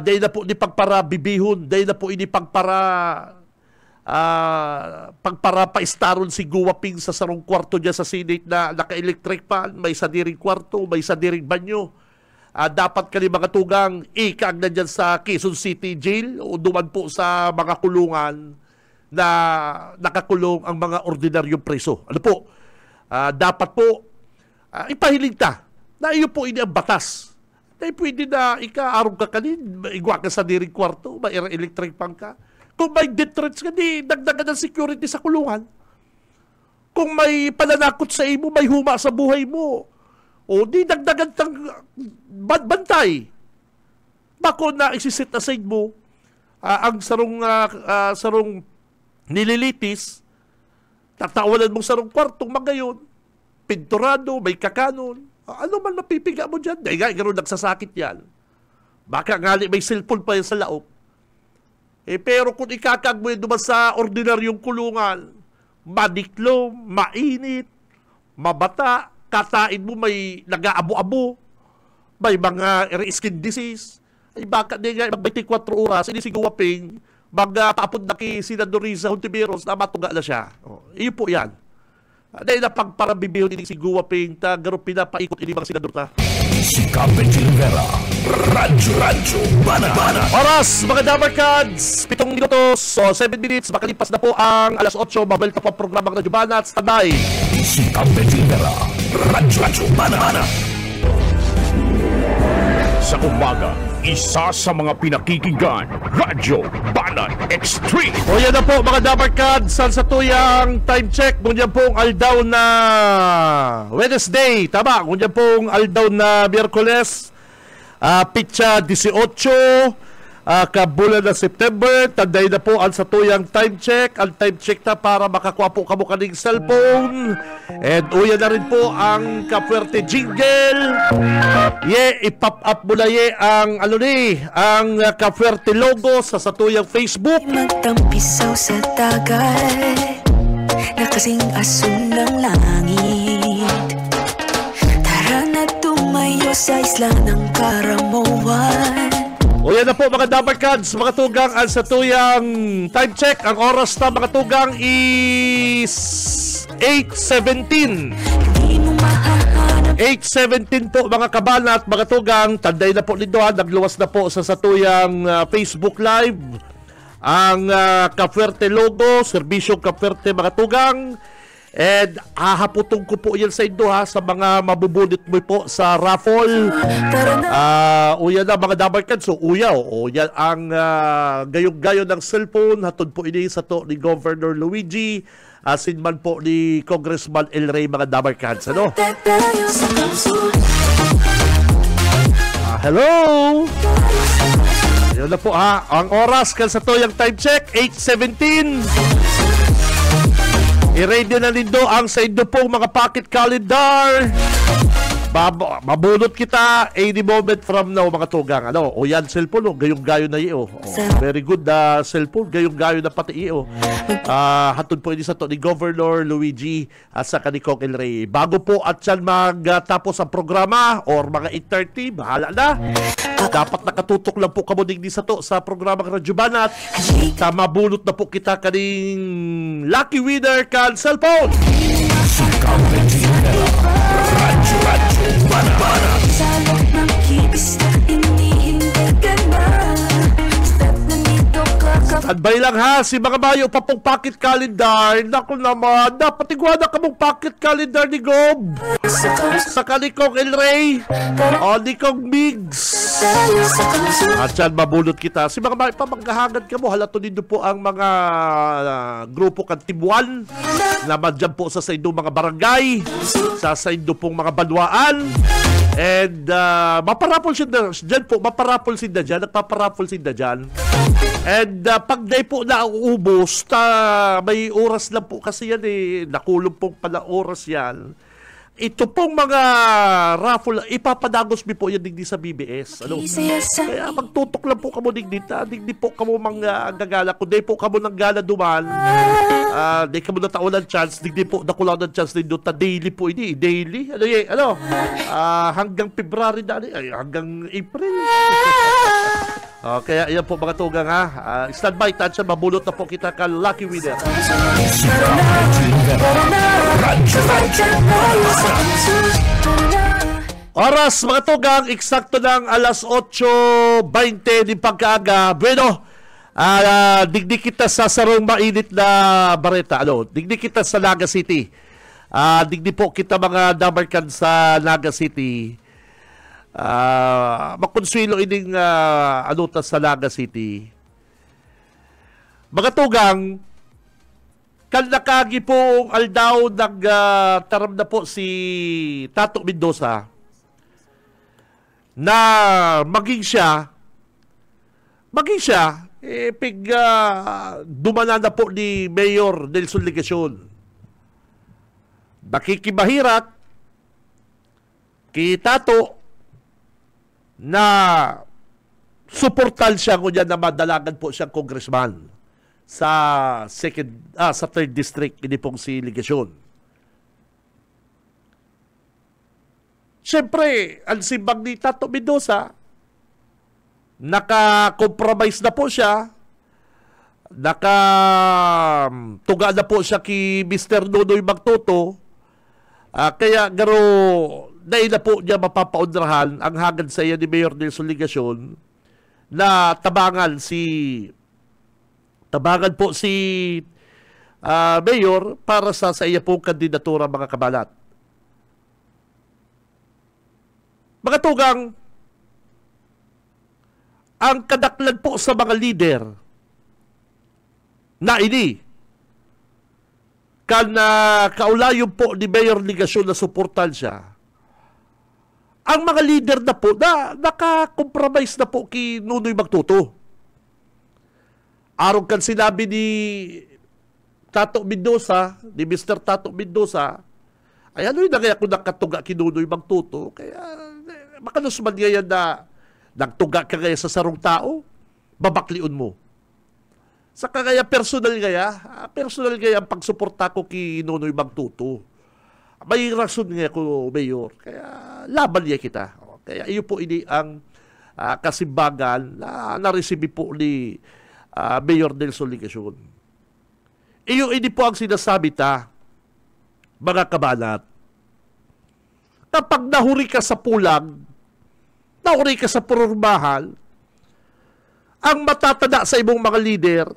dahil na po ni pagpara bibihon, dahil na po ini pagpara paestaron si Guwaping sa sarong kwarto niya sa Senate na naka-electric pan, may sadiring kwarto, may sadiring banyo. Dapat kani mga tugang ikaag na dyan sa Quezon City Jail o duman po sa mga kulungan na nakakulong ang mga ordinaryong preso. Ano po? Dapat po ipahiling ta na iyo po ini ang batas. Na pwede na ika-arong ka kanin, igwa ka sa diring kwarto, may electric pan ka. Kung may death threats ka, di dagdagan ng security sa kulungan. Kung may pananakot sa imo, may huma sa buhay mo, o di dagdagan tang bantay. Bako na isisit aside mo ang sarong nililitis, tatawanan mong sarong kwartong magayon, pinturado, may kakanon, Ano man mapipiga mo dyan? Dahil nga, gano'n nagsasakit yan. Baka nga may cellphone pa yan sa laop. Pero kung ikakag mo yun naman sa ordinaryong kulungan, madiklo, mainit, mabata, katain mo may nag-aabo-abo, may mga skin disease, ay baka di nga, 24 oras, inisiguwaping, magpapod na kay Senador Riza Hontiveros na matuga na siya. Iyo po yan. Dahil na pagparabibihon ini siguwaping ta, garo pinapaikot ini mga senador ta. Si Benji Rivera, Radyo Banat. Oras, mga Dabarkads, 7 minutos, so 7 minutes, makalipas na po ang alas 8, mabalik na po ang programang Radyo Banat, standby. Si Benji Rivera, Radyo Banat. Sa umaga, isa sa mga pinakikinggan, Radyo Banat Extreme. O yan na po mga Dabarkads, sa tuyang time check, ngunyan pong aldaw na Wednesday, tama, ngunyan pong aldaw na Miyerkules, pitsa 18, kabulan na September, tanday na po ang sa tuyang time check, ang time check na para makakuha po kamo kaning cellphone, and uyan na rin po ang Kapuerte jingle, ipop up mo na ang ang Kapuerte logo sa tuyang Facebook. Magtampisaw sa dagat na kasing asul ng langit. Tara na tumayo sa isla ng Karamoan. O yan na po mga Dabarkads, mga tugang, ang sa tuyang time check, ang oras na mga tugang is 8:17. 8:17 po mga kabanat, mga tugang, tanday na po nito nagluwas na po sa satuyang Facebook Live ang Kapuerte logo, serbisyong Kapuerte mga tugang. And hahaputong ko po yan sa inyo sa mga mabubunit mo po sa raffle. Uya na mga Dabarkads, so uyaw. Yan ang gayong-gayo ng cellphone. Hatod po ini sa to ni Governor Luigi, asin man po ni Congressman El Rey mga Dabarkads. Ano? Hello! Yun na po ang oras kan sa to yung time check, 8:17. I-ready na nindo ang sa inyo pong mga pocket calendar. Mabunot kita any moment from now mga tugang. Ano? O yan cellphone, gayong-gayo na iyo. Very good cellphone, gayong-gayo na pati iyo. Hatod po ini sa to ni Governor Luigi at sa kanikong El Rey. Bago po at yan magtapos ang programa or mga 8:30, bahala na. Dapat nakatutok lang po kamo digdi sa to sa programang Radyo Banat. Mabunot na po kita kaning lucky winner kan cellphone. Si Benji Rivera, Radyo Banat. Salok ng kibis na inihindig ka na. Step na nito Adbay lang ha, si mga bayo pa pong pocket calendar. Naku naman, dapat iguana ka mong pocket calendar ni Gob. Sa kanikong El Rey, o nikong Migs. At yan, mabulot kita. Si mga bayo pa manggahagad ka mo, halato nito po ang mga grupo kan Tibuan naman dyan po sa inyong mga barangay, sa inyong pong mga banwaan. And maparapol siya dyan po, maparapol siya dyan, nagpaparapol siya dyan. And pag day po nauubos, may oras lang po kasi yan nakulong pong pala oras yan. Ito pong mga raffle, ipapadagos mi po yan digdi sa BBS. Ano? Kaya magtutok lang po kamo digdi po kamo mga gagala. Kung day po kamo ng gala duman, day kamo na taon ng chance, digdi po nakulaw ng chance din doon. Daily po ini, daily. Hanggang February na, hanggang April. Kaya yan po mga tugang ha. Stand by, tansya, mabulot na po kita ka lucky winner. Oras mga tugang, eksakto ng alas 8:20 din pagkaaga. Bueno, digdi kita sa sarong mainit na bareta. Digdi kita sa Naga City. Digdi po kita mga Dabarkan sa Naga City. Makonsuelo ining sa Naga City. Mga tugang, kalnakagi po aldaw nagtaram na po si Tato Mendoza na maging siya dumana na po ni Mayor Nelson Legacion. Nakikimahirat Tato na suportal siya kung na madalagan po siyang congressman sa sa 3rd district ini pong si Ligasyon. Siyempre, ang simbang ni Tato Mendoza, naka-compromise na po siya, naka-tuga na po siya kay Mr. Nonoy Magtoto, kaya garo dahil na po niya mapapaundrahan ang hagad sa iya ni Mayor Nelson Ligasyon na tabangan po si Mayor para sa iya pong kandidatura, mga kabalat. Mga tugang, ang kadaklan po sa mga leader na ini kaulayon po ni Mayor Ligasyon na suportan siya. Ang mga leader na po na naka-compromise na po kay Nonoy Magtoto. Arong kan sinabi ni Tato Mendoza, ni Mr. Tato Mendoza, ay ano yung kaya kung nakatuga kay Nonoy Magtoto, kaya makalusman ngayon na nagtuga ka kaya sa sarong tao, babakliun mo. Sa kaya personal kaya ang pagsuporta ko kay Nonoy Magtoto. May rason nga ko, Mayor. Kaya laban niya kita. Kaya iyo po ini ang kasimbagan na nareceive po ni Mayor Nelson Ligasyon. Iyo ini po ang sinasabi mga kabanat. Kapag nahuri ka sa pulang, nahuri ka sa pururbahan, ang matatada sa ibong mga leader,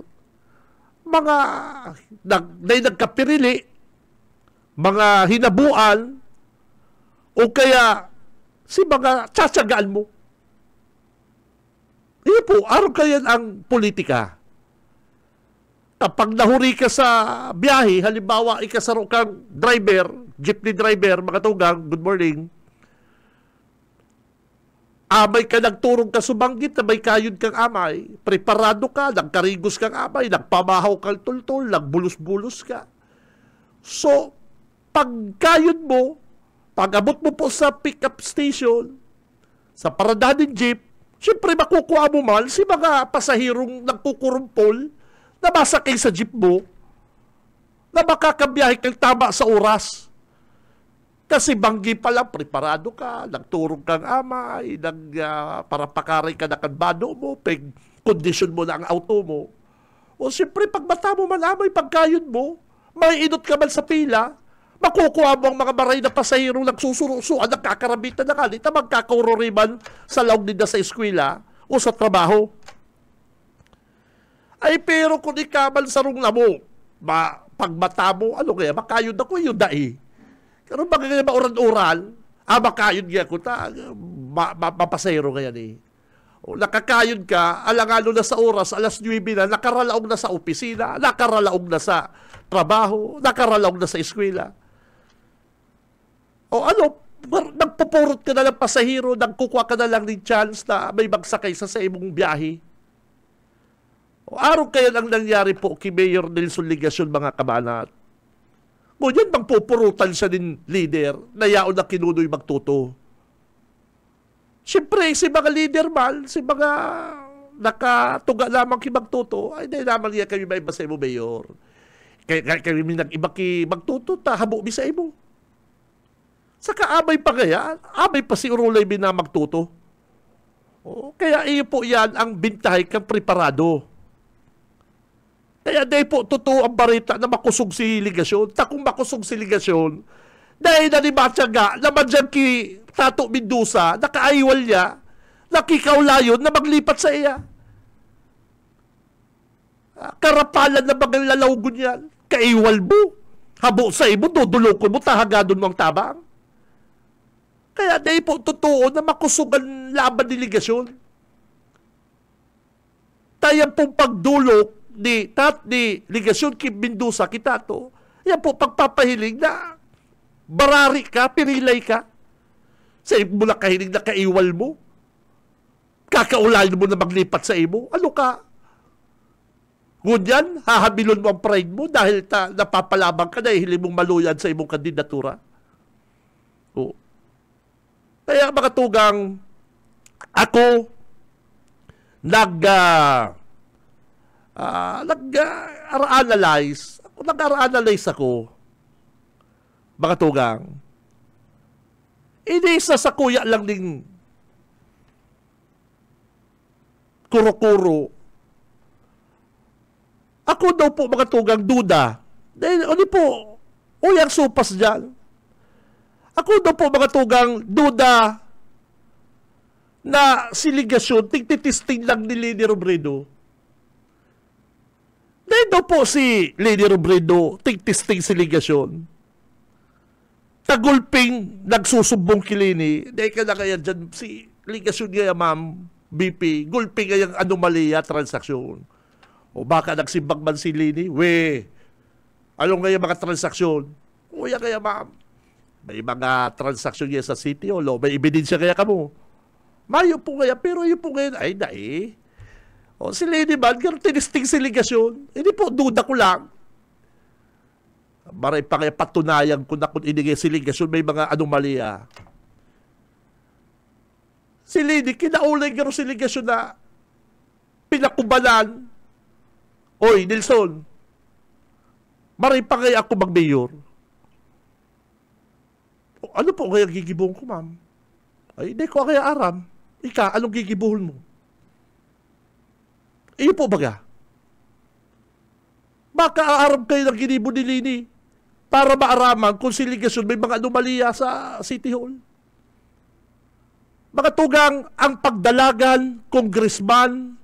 mga nagkapirili, mga hinabuan, o kaya si mga tsatsagaan mo. Iyo po, araw kaya ang politika. Kapag nahuri ka sa biyahe, halimbawa, ikasaro kang driver, jeepney driver, mga tugang, good morning, amay ka, nagturong ka subanggit na may kayod kang amay, preparado ka, nagkarigos kang amay, nagpamahaw kang tultol, nagbulos-bulos ka. So, pagkayod mo, pag-abot mo po sa pick-up station, sa paradahan ng jeep, siyempre makukuha mo man si mga pasahirong nagkukurumpol na masakay sa jeep mo na makakabiyahe kang tama sa oras. Kasi banggi pa lang, preparado ka, nagturong kang amay, para pakaray ka na kanbado mo, kondisyon mo na ang auto mo. O siyempre, pag mata mo man amay, pagkayod mo, may inot ka man sa pila, makukuha mo ang mga maray na pasahirong nagsusurusuan, nagkakarabitan na kalita, magkakauroriman sa laog nila sa eskwela o sa trabaho. Ay, pero kung ikaman sa rungla mo, pag mata mo, ano kaya, makayod ako yung dai. Pero baka kaya mauran-uran, makayod kaya ko mapasahiro kaya ni. O, nakakayod ka, alangalo na sa oras, alas 9 na, nakaralaog na sa opisina, nakaralaog na sa trabaho, nakaralaog na sa eskwela. O ano, nagpupurot ka na ng pasahiro, nagkukuha ka na lang ng chance na may magsakay sa imong biyahe. O araw kaya ang nangyari po kay Mayor Nelson Ligasyon, mga kabanat. Ngunyan bang pupurutan siya din leader na yaon na kinunoy Magtoto. Siyempre, si mga leader man, si mga nakatuga lamang kay Magtoto, ay dahil naman niya kami may iba sa imo, Mayor. Kaya kami nag-iba kay Magtoto, tahabo mi sa imo. Saka amay pa kaya, amay pa si Urulay na Magtoto. O, kaya iyo po yan ang bintahay kang preparado. Kaya dahil po totoo ang barita na makusog si Ligasyon. Kung makusog si Ligasyon, dahil nanimatyaga naman dyan ki Tato Mendoza, nakaiwal niya, nakikaulayon na maglipat sa iya. Karapalan na bagang lalawgon yan. Kaiwal mo. Habo sa imo, dudulokon mo, tahagadon mo ang tabang. Kaya dahil po totoo na makusugan laban ni Ligasyon. Tayo pong pagdulok ni Ligasyon kay Mendoza, kita to, yan po pagpapahiling na barari ka, pirilay ka. Sa imo na kahiling na kaiwal mo. Kakaulayin mo na maglipat sa imo. Ano ka? Ngunyan, hahabilon mo ang pride mo dahil napapalabang ka na hiling mong maluyan sa imong kandidatura. O. Kaya mga tugang, ako nag-analyze ako, mga tugang. Inisa sa kuya lang din kuro-kuro. Ako daw po mga tugang duda. Dahil ano po, uyang supas dyan. Ako daw po mga tugang duda na siligasyon, tigtitisting lang ni Leni Robredo. Dahil daw po si Leni Robredo, tigtisting siligasyon. Tagulping nagsusumbong kay Leni. Dahil ka na kaya dyan, si ligasyon kaya ma'am, BP, gulping kayang anomalya, transaksyon. O baka nagsimbang man si Leni, anong kaya mga transaksyon? O yan kaya ma'am, may mga transaksyon niya sa City Hall, may ebidensya kaya ka mo. Mayo po kaya, pero yun po kaya, ay dae. O si Leni man, ganun tinisting si ligasyon. Hindi po, duda ko lang. Maray pa kaya patunayan ko na kung inigay si ligasyon, may mga anomalya. Si Leni, kinaulay gano'n si ligasyon na pinakubalan. Oy, Nelson, maray pa kaya ako mag-mayor? Ano po kaya gigibuhon ko, ma'am? Ay, hindi ko kaya aram. Ika, anong gigibuhon mo? Iyo po baga? Baka aaram kayo ng ginibo ni Leni para maaraman kung si ligasyon may mga anomalya sa City Hall. Mga tugang, ang pagdalagan congressman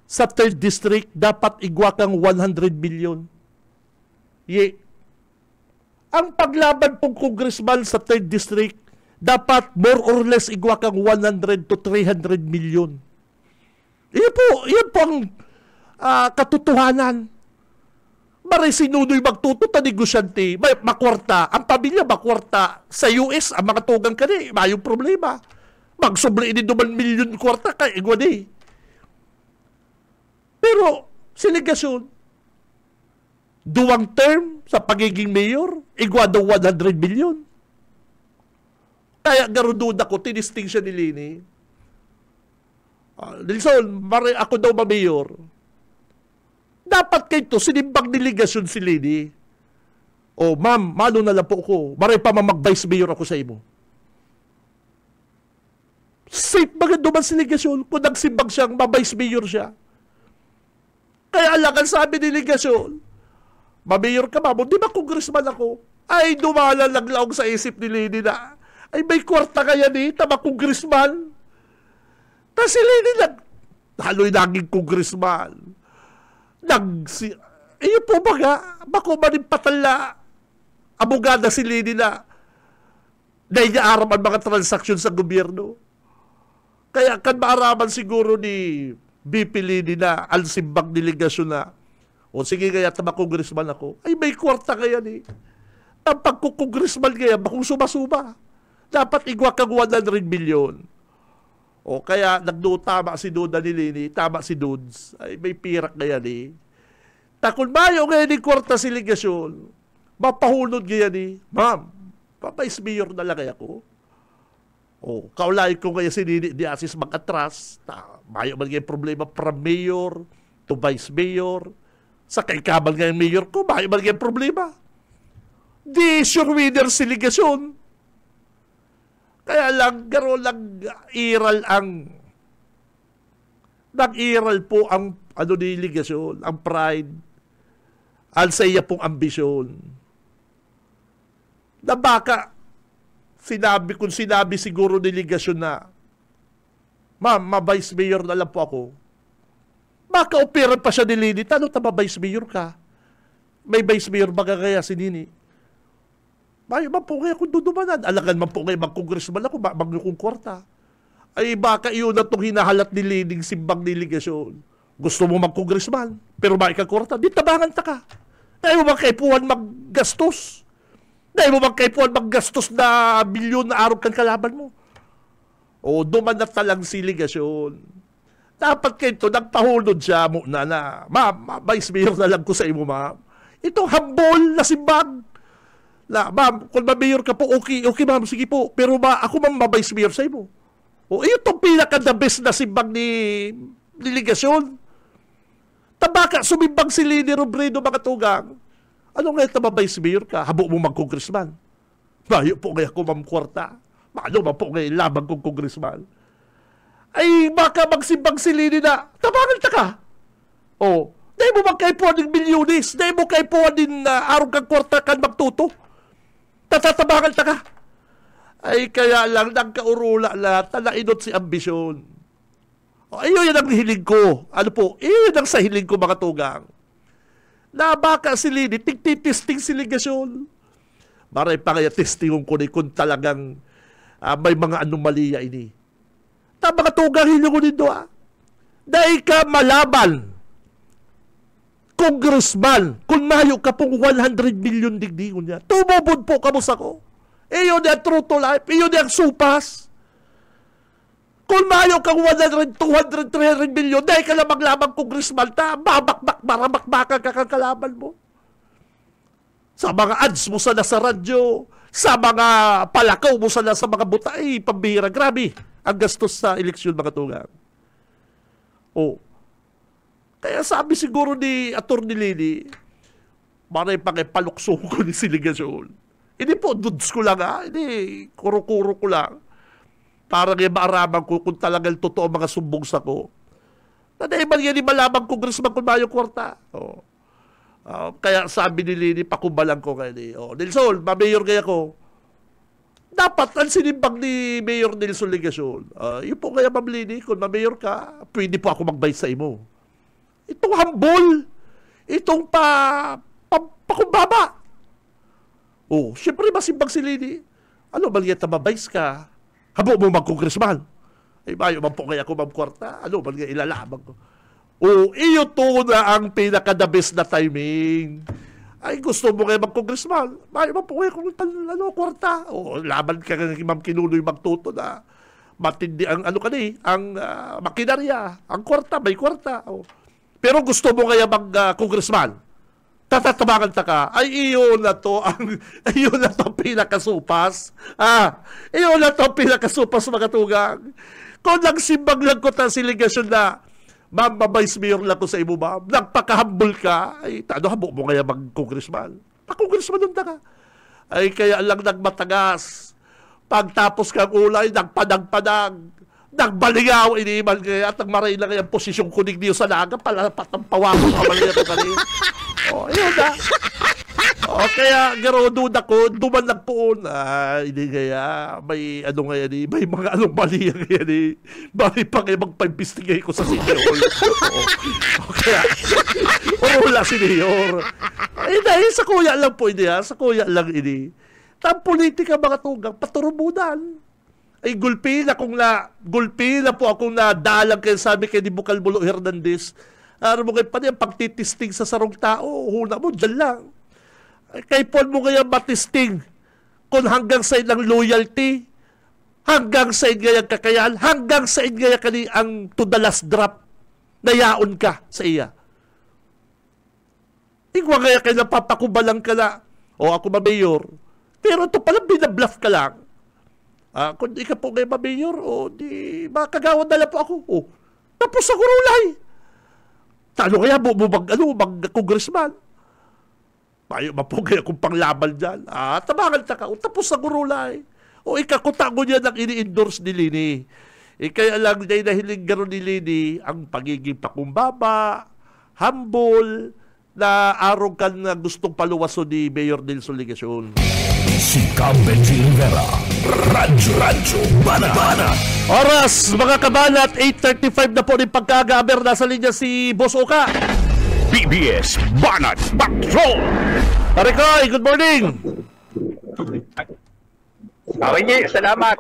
sa 3rd District dapat igwakang 100 million. Ang paglaban pong congressman sa 3rd District dapat more or less igwakang 100 to 300 million. Iyan po ang katotohanan. Maray sinunoy magtututa negosyante, makwarta, ang pamilya makwarta sa US, ang mga tugang kani, mayong problema. Magsubli din naman milyon kwarta kay igwadi. Pero, si ligasyon, duwang term sa pagiging mayor, igwa daw 100 million. Kaya garudud ako, tinisting siya ni Leni. Nelson, maray ako daw ma-mayor. Dapat kayo to, sinimbang delegasyon si Leni. O, ma'am, mano na lang po ako. Maray pa mag-vice mayor ako sa imo. Safe bagay duman si delegasyon kung nagsimbang siyang ma-vice mayor siya. Kaya alangan sabi ni delegasyon, ma-mayor ka, ma'am, di ba congressman ako? Ay, dumala lang sa isip ni Leni na, ay may kwarta kaya ni, tama congressman. Tapos si Leni haloy naging congressman. Iyo po baga, bako manipatala, abogada si Leni na naiaaram ang mga transaksyon sa gobyerno. Kaya kan maaraman siguro ni BP Leni na ang simbang delegasyon na, o sige kaya tama congressman ako, ay may kwarta kaya ni. Ang pagkukongressman kaya, bakong suma-suma. Dapat igwa kang 100 million. O kaya tama si Duda ni Leni, tama si Dudes, ay may pirak kaya ni. Takon mayo kaya ni kwarta si ligasyon, mapahunod kaya ni, ma'am, vice mayor na lang kaya ko. O kaulay ko kaya si Nini di Asis mag-atras, mayo man kaya problema from mayor to vice mayor, sa kaikaban ngayon mayor ko, mayo man kaya problema. Di sure winner si ligasyon. Kaya lang, garo lang iral ang nag-iral po ang ni ligasyon, ang pride, ang saya pong ambisyon. Na baka, sinabi siguro ni ligasyon na, ma'am, ma-vice mayor na lang po ako. Baka operan pa siya ni Leni, tanong ta ma-vice mayor ka? May vice mayor baga kaya si Nini? Bayo man po kaya kung dudumanan. Alangan man po kaya mag-congressman ako, mag-yung kwarta. Ay baka iyon na itong hinahalat ni Lening simbang delegasyon. Gusto mo mag-congressman, pero ba ikakwarta? Di tabangan ta ka. Dahil mo magkaipuan maggastos. Dahil mo magkaipuan maggastos na milyon na araw kang kalaban mo. O duman na talang siligasyon. Dapat kayo ito, nagpahulod siya muna na, ma'am, vice mayor na lang ko sa imo, ma'am. Itong hambol na simbang. Na, ma'am, kung ma-mayor ka po, okay ma'am, sige po. Pero ako ma'am, ma-vice mayor sa imo. O, iyo itong pinaka-the best na simbang ni delegasyon. Tabaka, sumimbang si Leni Robredo, mga tugang. Ano nga ito, ma-vice mayor ka? Habo mo mag-congressman. Bayo po nga ako, ma'am, kwarta. Ano man po nga labang kong congressman. Ay, baka magsimbang si Leni na, tabangan ta ka. O, dahil mo magkaipuan ng milyones, dahil mo kaipuan din arong kang kwarta kan magtuto. Tatatabangan ta ka. Ay, kaya lang nagkaurula na talainot si ambisyon. O, ayun yan ang hiling ko. Ano po? Iyon ang sa hiling ko, mga tugang. Na baka si Leni, tigtitisting si ligasyon. Maray pa kaya testingong ko ni kung talagang may mga anomalya ini. Ta mga tugang hiling ko nito dahil ka malaban congressman, kung mayo ka pong 100 million digdigon niya, tumubod po kamo sa ko. Iyon yung true to life. Iyon yung supas. Kung mayo kang 100, 200, 300 million, dahil ka lang maglabang congressman, marabakbakan ka kang kalaban mo. Sa mga ads mo sana sa radyo, sa mga palakaw mo sana sa mga butay, pambihira. Grabe ang gastos sa eleksyon, mga tugang. O, kaya sabi siguro ni Atty. Leni, maray pa kayo palukso ko ni siligasyon. Hindi po, dudes ko lang hindi, kuro-kuro ko lang. Para ngayon maaraman ko kung talagang totoo mga sumbong sa ko. Nadaiman yan ni malamang congressman kung mayo kwarta. O. Kaya sabi ni Leni, pakubalang ko kayo ni, Nelson, ma-mayor kaya ko. Dapat ang sinimbang ni Mayor Nelson Legasyon. Yun po kaya, Ma'am Leni, kung ma-mayor ka, pwede po ako mag-bite sa imo. Itong hambol, itong pakumbaba. Siyempre masimbang si Leni. Ano, balyeta mabais ka? Habo mo mag-congressman. Ay, bayo man po kaya ako mag-kwarta. Ano, balyeta ilalabang ko. Iyo to na ang pinaka-the best na timing. Ay, gusto mo kayo mag-congressman. Bayo man po kaya kung kwarta. Laban ka ng Ma'am Kinuloy magtuto na matindi ang ang makinarya, ang kwarta, may kwarta. Pero gusto mo kaya mag-congressman, tatatabangan ta ka, ay iyon na to pinakasupas. Iyon na to pinakasupas, mga tugang. Kung nagsimbang lang ko ta siligasyon na, ma'am, vice mayor lang ko sa imo, ma'am, nagpakahambol ka, ay, habo mo kaya mag-congressman? Pa-congressman nun ka. Ay, kaya lang nagmatagas. Pagtapos kang ulay, nagpadang-padang. Nagbalingaw, iniiman kaya at nagmaray na kaya posisyong kunig niyo sa naga, patang pawako ka man niya kanina. Yun na. Kaya garodo ko, dumanag po hindi kaya, may may mga anomalya kaya bali pa kayo magpa-investigate ko sa senior. Kaya, wala si Mayor. Dahil sa kuya lang po ini, sa kuya lang ini. Ang politika, mga tugang, paturumunan. Ay gulpila po akong nadalang kayo sabi kay ni Bukal Bulo Hernandez. Ano mo kayo pa niya, pagtitisting sa sarong tao, huna mo, dyan lang. Ay, kay Paul mo kaya matisting kung hanggang sa ilang loyalty, hanggang sa ingayang kakayahan, hanggang sa ingayang kani ang to the last drop, nayaon ka sa iya. Ikaw kaya kayo napapakubalang ka na, ako ma-mayor, pero ito pala binabluff ka lang. Kung di ka po ngayon ma-mayor, di makagawan na lang po ako. Tapos sa kurulay. Tano kaya mag-congressman? Mayo mapugay akong panglaban dyan. Tabangan ta ka. Tapos sa kurulay. Ikakutango niya ng ini-endorse ni Leni. Kaya lang dahil nahiling gano'n ni Leni ang pagiging pakumbaba, humble, na arong ka na gustong paluwaso ni Mayor Nelson Legasyon. Si Benji Rivera, Radyo Banat. Oras, mga kabanat, 8:35 na po rin pagkagaber. Nasa linya si Boss Oka. BBS Banat Patrol. Tarikoy, good morning. Okay, salamat.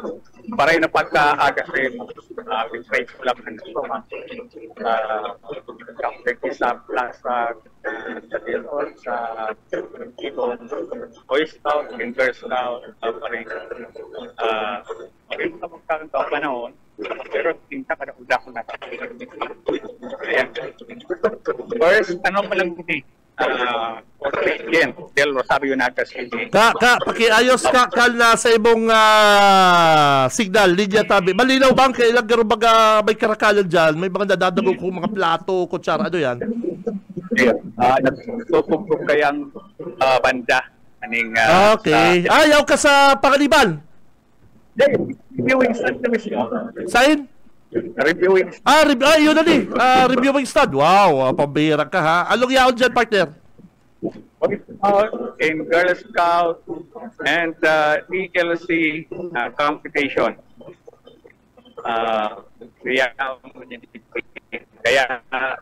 Paray na pagka-aga rin. Pag-trade ko lang ng ito. Kapag sa plaza sa Dilhon, sa ibong Boys Town, Winters Town, paray. Okay, magkakaroon ito ang panahon. Pero tinta ka na uda ko na. Ayan. First, ano pa lang hindi? Again, Del Rosario Naga City. Pakiayos ka kal na sa imong signal, linya tabi. Malinaw bang kailang garo baga may karakalan dyan? May mga nadadagog kong mga plato, kutsara, ano yan? Nagtutugtog kayang banda. Okay. Ayaw ka sa Pangaliban? Reviewing stand na mismo. Sign? Reviewing yun na ni. Reviewing stand. Wow, pambihira ka ha. Anong yaon dyan, partner? In Girl Scout and DLC competition. Kaya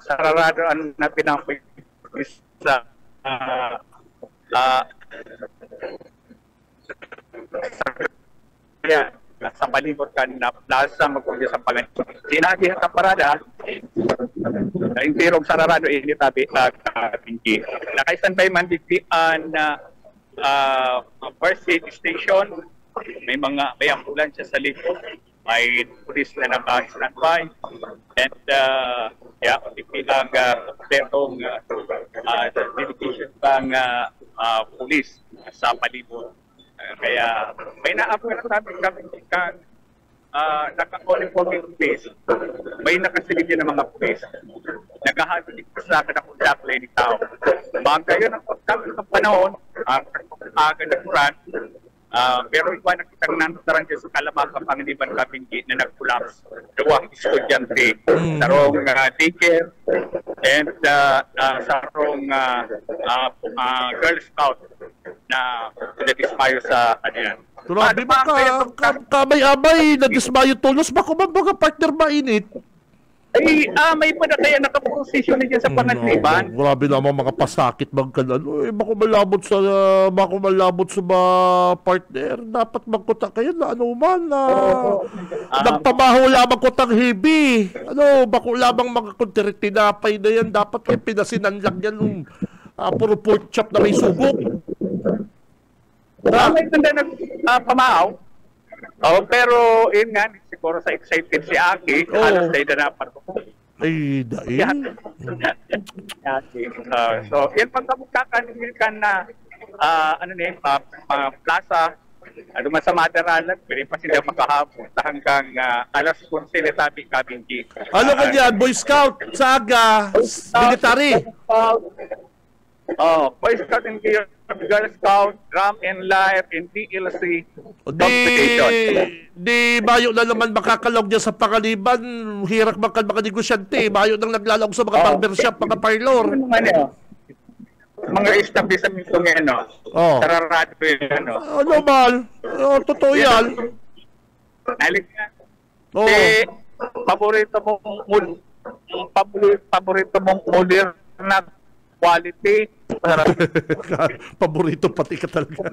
sararado na pinapisa sa palibot ka na plaza magpagya sa Panganiban. Sinabi ang kaparada na intirog sararado ini tabi pinki. Nakaistanbay man ditian na first aid station, may ambulansya sa likod, may pulis na naka-standby, and ipilang kompletong dedication pang pulis sa palibot. Kaya may na-appoint natin kami naka-uniform police, may nakasilid din ng mga pulis. Naghahabit sa kanakong daklay ni tao. Magayon ang panahon, agad ng front, pero iba nakitang nantaran dyan sa Kalamakan Pangiliban Kapinggi na nag-collapse. Dawang estudyante, sarong daycare, and sarong Girl Scout na nadismayo sa kanyan. Turabi ba kamay-amay nadismayo tulos? Bako ba mga partner mainit? Ay, may pa na kaya nakaposisyon na dyan sa Panganiban. Grabe naman mga pasakit magkanan. Bako malabot sa mga partner. Dapat magkuta kayo na ano man na nagpabaho lamang kutang heavy. Bako lamang mga tinapay na yan. Dapat kayo pinasinan lang yan puro pork chop na may sugok. May tanda na pamaaw. Pero yun nga, siguro sa excited si Aki, halos na dapat. Ay, dahil? So, yun pagkakakan na plaza, sa Madaralan, pwede pa sila makahapon hanggang alas 11 na tabi kabinti. Ano ka dyan? Boy Scout, Saga, military? Boy Scout and Girl Scout, Drum and Life, and DLC competition. Di bayo na naman makakalog dyan sa Pangaliban, hirak mga negosyante, bayo nang naglalog sa mga barbershop, mga parlor. Mga establishmento ngayon, sararado yun, normal. Totoo yan. Nalik nga. Paborito mong modern na quality. Paborito pati ka talaga.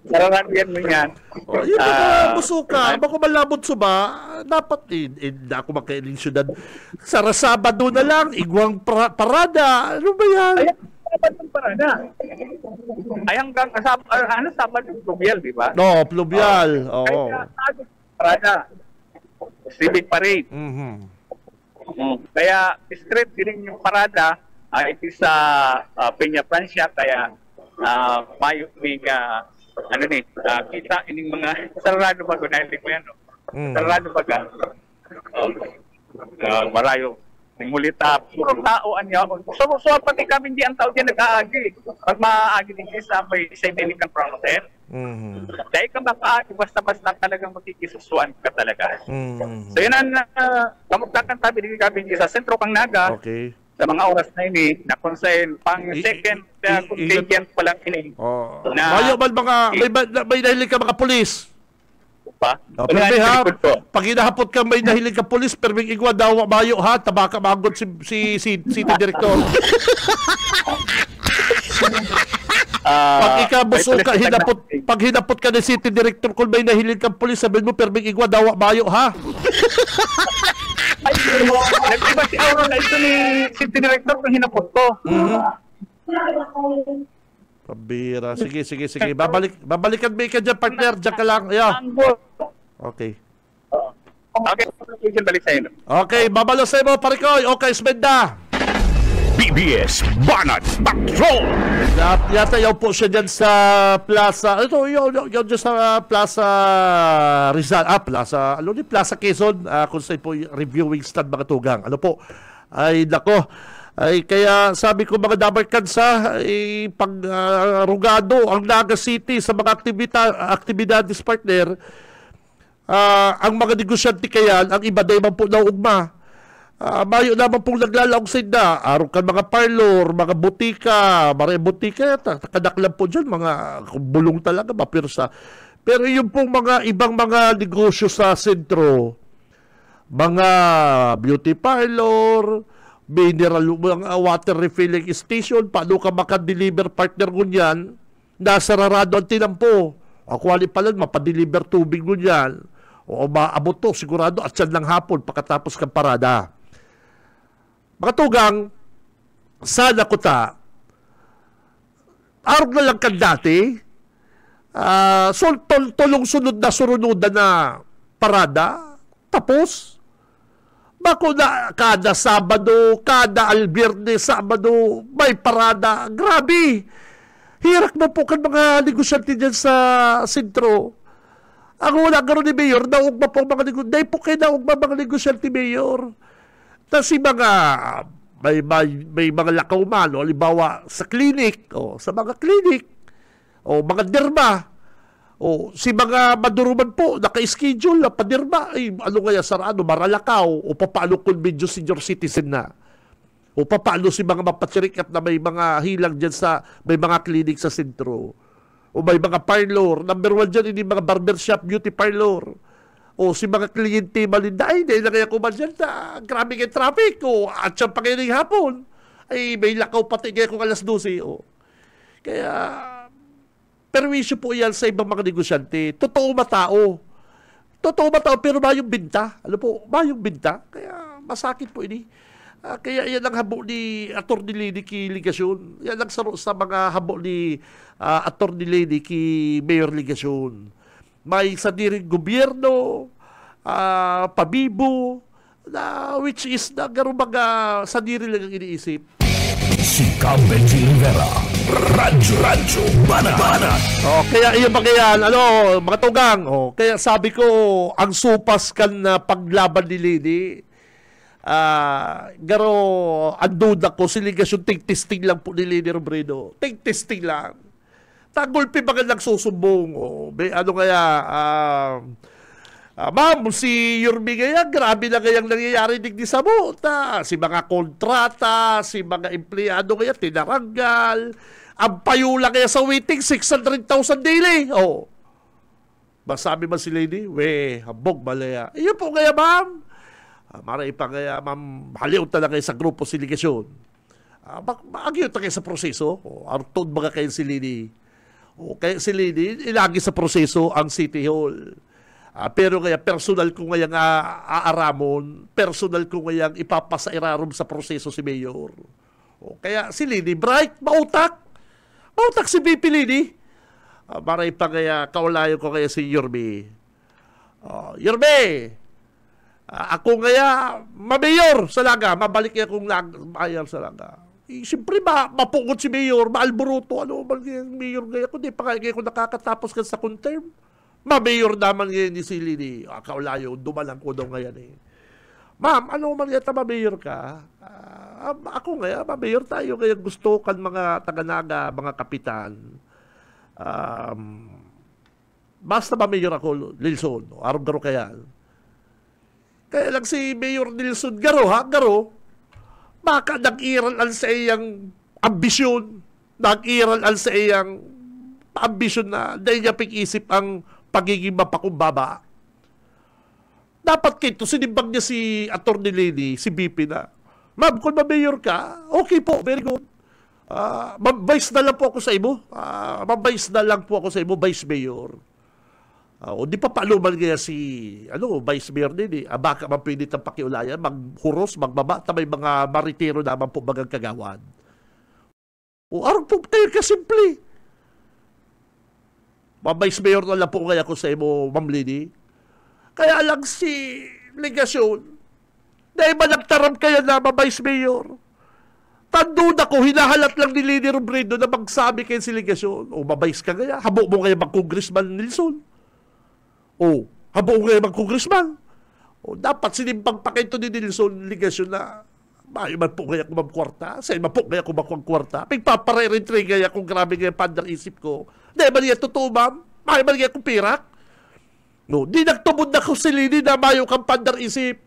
Sararado yan mo yan. Yung mga busuka, bako malabot suba, dapat ako makailing syudad. Sa Sabado na lang, igwang parada. Ano ba yan? Parada. Ay, hanggang Sabado, pluvial, di ba? No, pluvial. Parada. Civic parade. Kaya, street din yung parada, ito sa Peña Francia, kaya mayo kita ining mga sarado bago na hindi ko yan. Sarado baga. Marayo. Ningulita. Puro tao anya. So pati kami di ang tao dyan nag-aagi. Pag maaagi din sa may Saint-Denis process. Dahil ka makaagi, basta-basta talagang makikisusuan ka talaga. So yun ang kamugtakan tabi din kami sa sentro kang Naga. Okay. Sa mga oras na ini, na-consign pang second contingent pa lang ini. Mayo man mga, may nahilig ka mga pulis. Pa? Pag hinahapot ka may nahilig ka pulis, pero may igwa daw mayo ha, tabaka magod si City Director. Pag ikaw buso ka, pag hinapot ka ni City Director, kung may nahilig kang pulis, sabihin mo, pero may igwa daw mayo ha. Ay, nag-iba si Auro na ito ni City Director kung hinapot ko. Pabira. Sige. Babalikan mo ka dyan, partner. Diyan ka lang. Okay. Okay, balik sa'yo. Okay, babalo sa'yo mo, parikoy. Okay, Smenda. BBS Banat Patrol. Yatayaw po siya dyan sa Plaza, ito, yun dyan sa Plaza Rizal, Plaza Quezon, kung saan po reviewing stand mga tugang. Ano po, ay nako, ay kaya sabi ko mga Dabarkansa, ay pag rugado ang Naga City sa mga aktibidades partner, ang mga negosyante kaya, ang iba na naman po naugma. Mayo naman pong naglalaong sinda. Araw ka mga parlor, mga butika, kadaklan po dyan, mga bulong talaga, mapirsa. Pero yung pong mga ibang mga negosyo sa sentro, mga beauty parlor, mineral, mga water refilling station, paano ka makadeliver partner ngunyan, nasa rarado ang tinampo. Ako pala, mapadeliver tubig ngunyan. O maabot to, sigurado, at yan lang hapon, pagkatapos kang parada. Mga tugang, sana ko ta, araw na lang kan dati, tulong sunod na surunudan na parada, tapos, bako na kada Sabado, kada Albiyernes, Sabado, may parada, grabe, hirak na po kan mga negosyante dyan sa sentro. Ang wala gano'n ni Mayor, naugma po mga negosyante, dahil po kayo naugma mga negosyante, Mayor. Kasi may mga lakaw man, o halimbawa sa clinic, o sa mga clinic, o mga derma, o si mga maduruman po, naka-schedule na paderma, ay ano kaya sarado, maralakaw, o papaano kung medyo senior citizen na, o papaano si mga mapatsirikat na may mga hilang dyan sa, may mga clinic sa sentro, o may mga parlor, number one dyan, hindi mga barbershop, beauty parlor, o si mga kliyente malinda, ay, dahil na kaya kumadyan na, grabe kay traffic, o at siyang pangiling hapon, ay may lakaw pati kaya kung alas 12, o. Kaya, perwisyo po yan sa ibang mga negosyante. Totoo matao, pero mayong binta. Ano po, mayong binta. Kaya, masakit po ini. Kaya yan ang habo ni Atty. Lady ki Ligasyon. Yan ang saro sa mga habo ni Atty. Lady ki Mayor Ligasyon. May sadiring gobyerno, pabibo, which is gano'ng mga sadiri lang ang iniisip. Si Benji Rivera, Radyo Banat. Kaya iyon ba kaya, mga tugang, kaya sabi ko, ang supas kan na paglaban ni Lady, garo, anduda ko, siligasyon, ting-testing lang po ni Lady Robredo. Ting-testing lang. Tagulpi ba ka nagsusumbong? Ano kaya, ma'am, si Yormi kaya, grabe na kayang nangyayari digdi sa buta. Si mga kontrata, si mga empleyado kaya, tinaranggal. Ang payula kaya sa waiting, 600,000 daily. Masabi man si Lady, habog malaya. Iyon po kaya, ma'am. Maray pa kaya, ma'am, haliw talaga kayo sa grupo siligasyon. Agyo ta kayo sa proseso. Artod baga kayo si Lady. Kaya si Lady, ilagi sa proseso ang City Hall. Pero kaya personal ko ngayang aaramon, personal ko ngayang ipapasairarom sa proseso si Mayor. Kaya si Lady, bright, mautak. Mautak si VP Lady. Maray pa kaya, kaulayo ko kaya si Yorme. Yorme, ako ngaya, mayor sa laga, mabalik kaya kong mayor sa laga. Siyempre, mapungod si Mayor, maalburuto, Mayor gaya ko, di pa kaya ko nakakatapos ka sa term. Mayor naman ngayon ni si Lady. Kaulayo, dumalang ko daw ngayon Ma'am, ano man yata mayor ka? Ako nga, mayor tayo, kaya gusto kan mga taga-naga, mga kapitan. Basta mayor ako, Nilson, araw-garo kaya. Kaya lang si Mayor Nilson, garo, baka nag-iral sa iyang ambisyon, nag-iral sa iyang ambisyon na dahil niya pag-isip ang pagiging mapakumbaba. Dapat kito, sinibag niya si Atty. Lady, si BP na, ma'am, kung mayor ka, okay po, very good. Vice na lang po ako sa imo. Vice na lang po ako sa imo, Vice Mayor. O di pa paluman kaya si Vice Mayor din baka man pwede itang pakiulayan, maghuros, magbaba, may mga maritero naman po bagang kagawan. O araw po kayo kasimple. Vice Mayor na lang po kaya ko sa imo, Ma'am Lady. Kaya lang si Ligasyon, dahil ba nagtaram kaya na Vice Mayor? Tanduda ko, hinahalat lang ni Leni Robredo na magsabi kayo siligasyon. O, mabayis ka gaya. Habo mo kayo mag-congressman Nilson. O, habo mo kayo mag-congressman. O, dapat sinimpang pa kayo ni Nilson ligasyon na mayo man po kaya kumamkwarta. Sa'yo man po kaya kumamkwarta. Pagpaparerentre kaya kung grabe kaya pandang isip ko. Di ba niya totoo, ma'am? Mayo man kaya kung pirak? No, di nagtubod na ko si Leni na mayo kang pandang isip.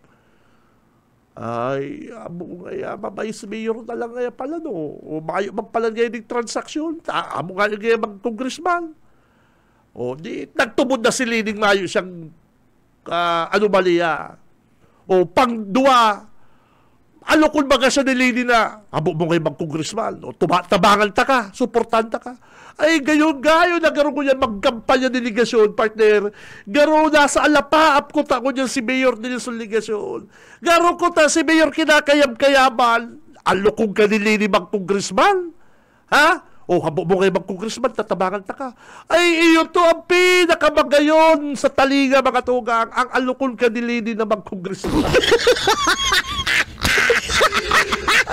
Ay, amo nga mabay si mayor na lang nga pala, no? O mayo magpalan ngayon ng transaksyon. Amo nga nga mag-congressman. O, di, nagtubod na si Leni mayo siyang anomalya. O, pang-dua, kung baga siya ni Leni na, amo mo ngayon mag-congressman. O, tabangan ta ka, suportanta ka. Ay, gayon, na garo ko yan magkampanya ni Ligasyon, partner. Garo na sa alapaap ko ta ko yan si Mayor Nilson Ligasyon. Garo ko ta si Mayor kinakayam-kayaman. Kung ka ni Leni mag-congressman. Ha? O, habo mo kayo mag-congressman, tatabangan ta ka. Ay, iyo to ang pinakamagayon sa talinga, mga tugang. Ang alukon ka ni Leni na mag-congressman.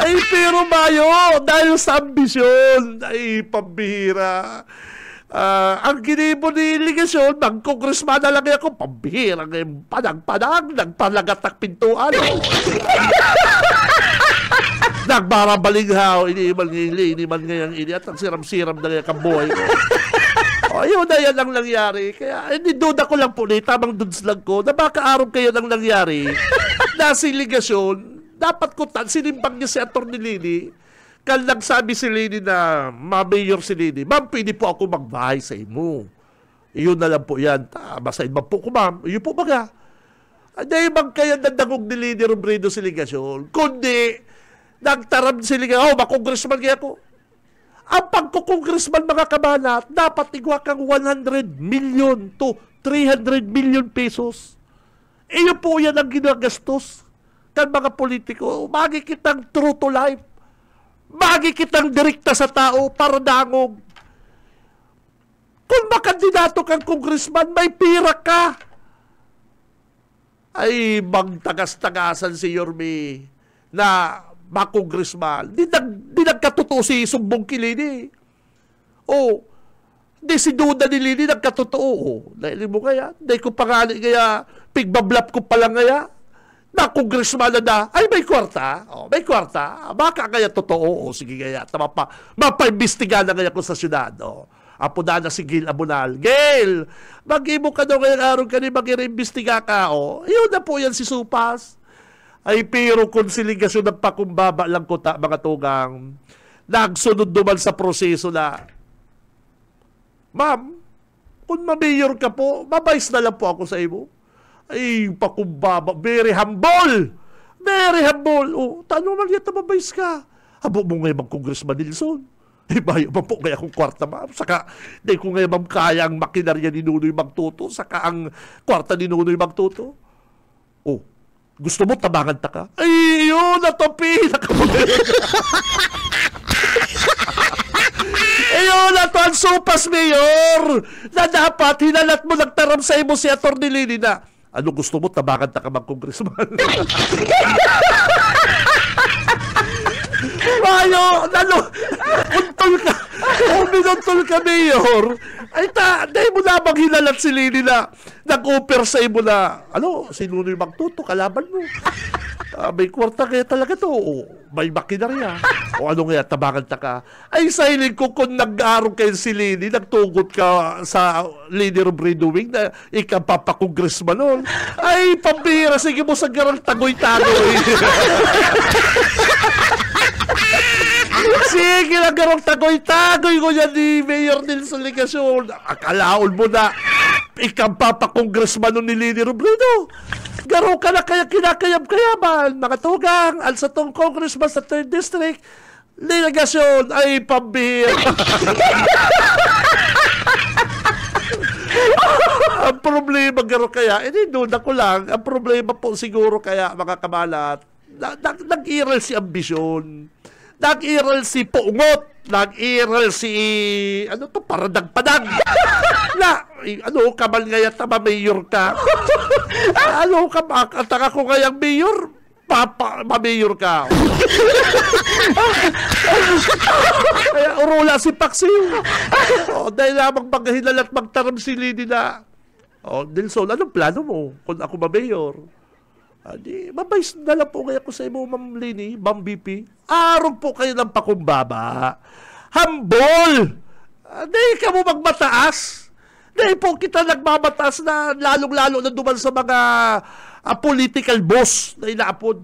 Ay, pero mayo, dahil sa ambisyon, ay, pambihira. Ang ginibo ni Ligasyon, mag-congressman na lang ako, pambihira, padang-padang, nagpalagatak pintuan. Nagbarabalighao, ini man ngayang ini, at ang siram-siram na ngayang kambuhay ko. O, yun na yan ang nangyari. Kaya, hindi duda ko lang po, tamang duds lang ko, na baka araw kayo nang nangyari, na si Ligasyon, dapat ko sinimpang niya si Atty. Leni. Kaya nagsabi si Leni na ma-mayor si Leni, ma'am, pwede po ako magbahay sa imo. Iyon na lang po yan. Basahin ba po ko, ma'am? Iyon po baga. Hindi bang kaya nandangog ni Leni Robredo si Ligasyon? Kundi, nagtaram si Ligasyon, makongressman kaya ko. Ang pagkukongressman, mga kabanat, dapat igwa kang 100 million to 300 million pesos. Iyon po yan ang ginagastos kan mga politiko. Magi kitang true to life. Magi kitang direkta sa tao para dangog. Kung makandidato kang congressman, may pira ka. Ay, magtagas-tagasan si Yorme na makongresman. Di nagkatotoo si Sumbong Kilini. O, di si Duda ni Lini nagkatotoo. Dahil mo kaya, dahil ko pangalan kaya, pigbablap ko palang kaya, na congressman na, ay may kwarta. O, may kwarta. Baka kaya totoo. O, sige kaya, mapaimbestiga na kaya ko sa syudad. O, apo na si Gil Abunal. Gil, mag-imo ka daw ngayong araw ka ni mag-iimbestiga ka. O, yun na po yan si Supas. Ay, pero konsiligasyon ng pakumbaba lang ko mga tugang, nagsunod naman sa proseso na, ma'am, kung ma-mayor ka po, mabayis na lang po ako sa iyo. Ay, pakumbaba, very humble. Very humble. O, tanong lang yan, mabayis ka. Habo mo ngayon mag-Congressman Nilson. Eh, bayo pa po kaya kung kwarta, ma'am. Saka, di ko ngayon, ma'am, kaya ang makinarya ni Nunoy Magtuto. Saka ang kwarta ni Nunoy Magtuto. O, gusto mo tabangan ta ka? Ay, yun, natopi. Ayun na to ang Supas, Mayor, na dapat hinalat mo nagtaram sa imo si Atty. Leni na, ano gusto mo, tabangan ta ka mag-congressman? Mayo, untol ka, kung binuntol ka, Mayor, ay dahil mo namang hinalat si Leni na nag-offer sa imo na, si Nunoy Magtuto, kalaban mo. May kwarta kaya talaga to. O, may makinarya. O ano kaya, tabangan ta ka. Ay, sa hiling ko kung nag-aarong kayo si Leni, nagtugot ka sa Leni Robredo wing na ikapapakongressman nun. Ay, pambira, sige mo sa garang tagoy-tagoy. Sige na garang tagoy-tagoy ko yan ni Mayor Nilson Ligasyon. Akalaon mo na ikapapakongressman nun ni Leni Robredo. Garo ka na kaya kinakayam-kayaman, mga tugang, sa tong congressman sa 3rd District, Ligasyon ay pambihira. Ang problema, garo kaya, doon ako lang, ang problema po siguro kaya, mga kamalat, nag-iral si ambisyon, nag-iral si pungot, nag-iral si, paradag-padag. Na, kamal ngayat na ma-mayor ka. Taka ko ngayang mayor, ma-mayor ka. Kaya urula si Paksiw. Dahil lamang maghinal at magtaram si Lini na, Nilson, anong plano mo kung ako mayor? Di, mabayos na lang po kaya ko sa imo, Ma'am Lini, Ma'am BP. Araw po kayo ng pakumbaba. Hambol! Di ka mo magmataas. Di po kita nagmamataas na lalong-lalo na duman sa mga political boss na inaapod.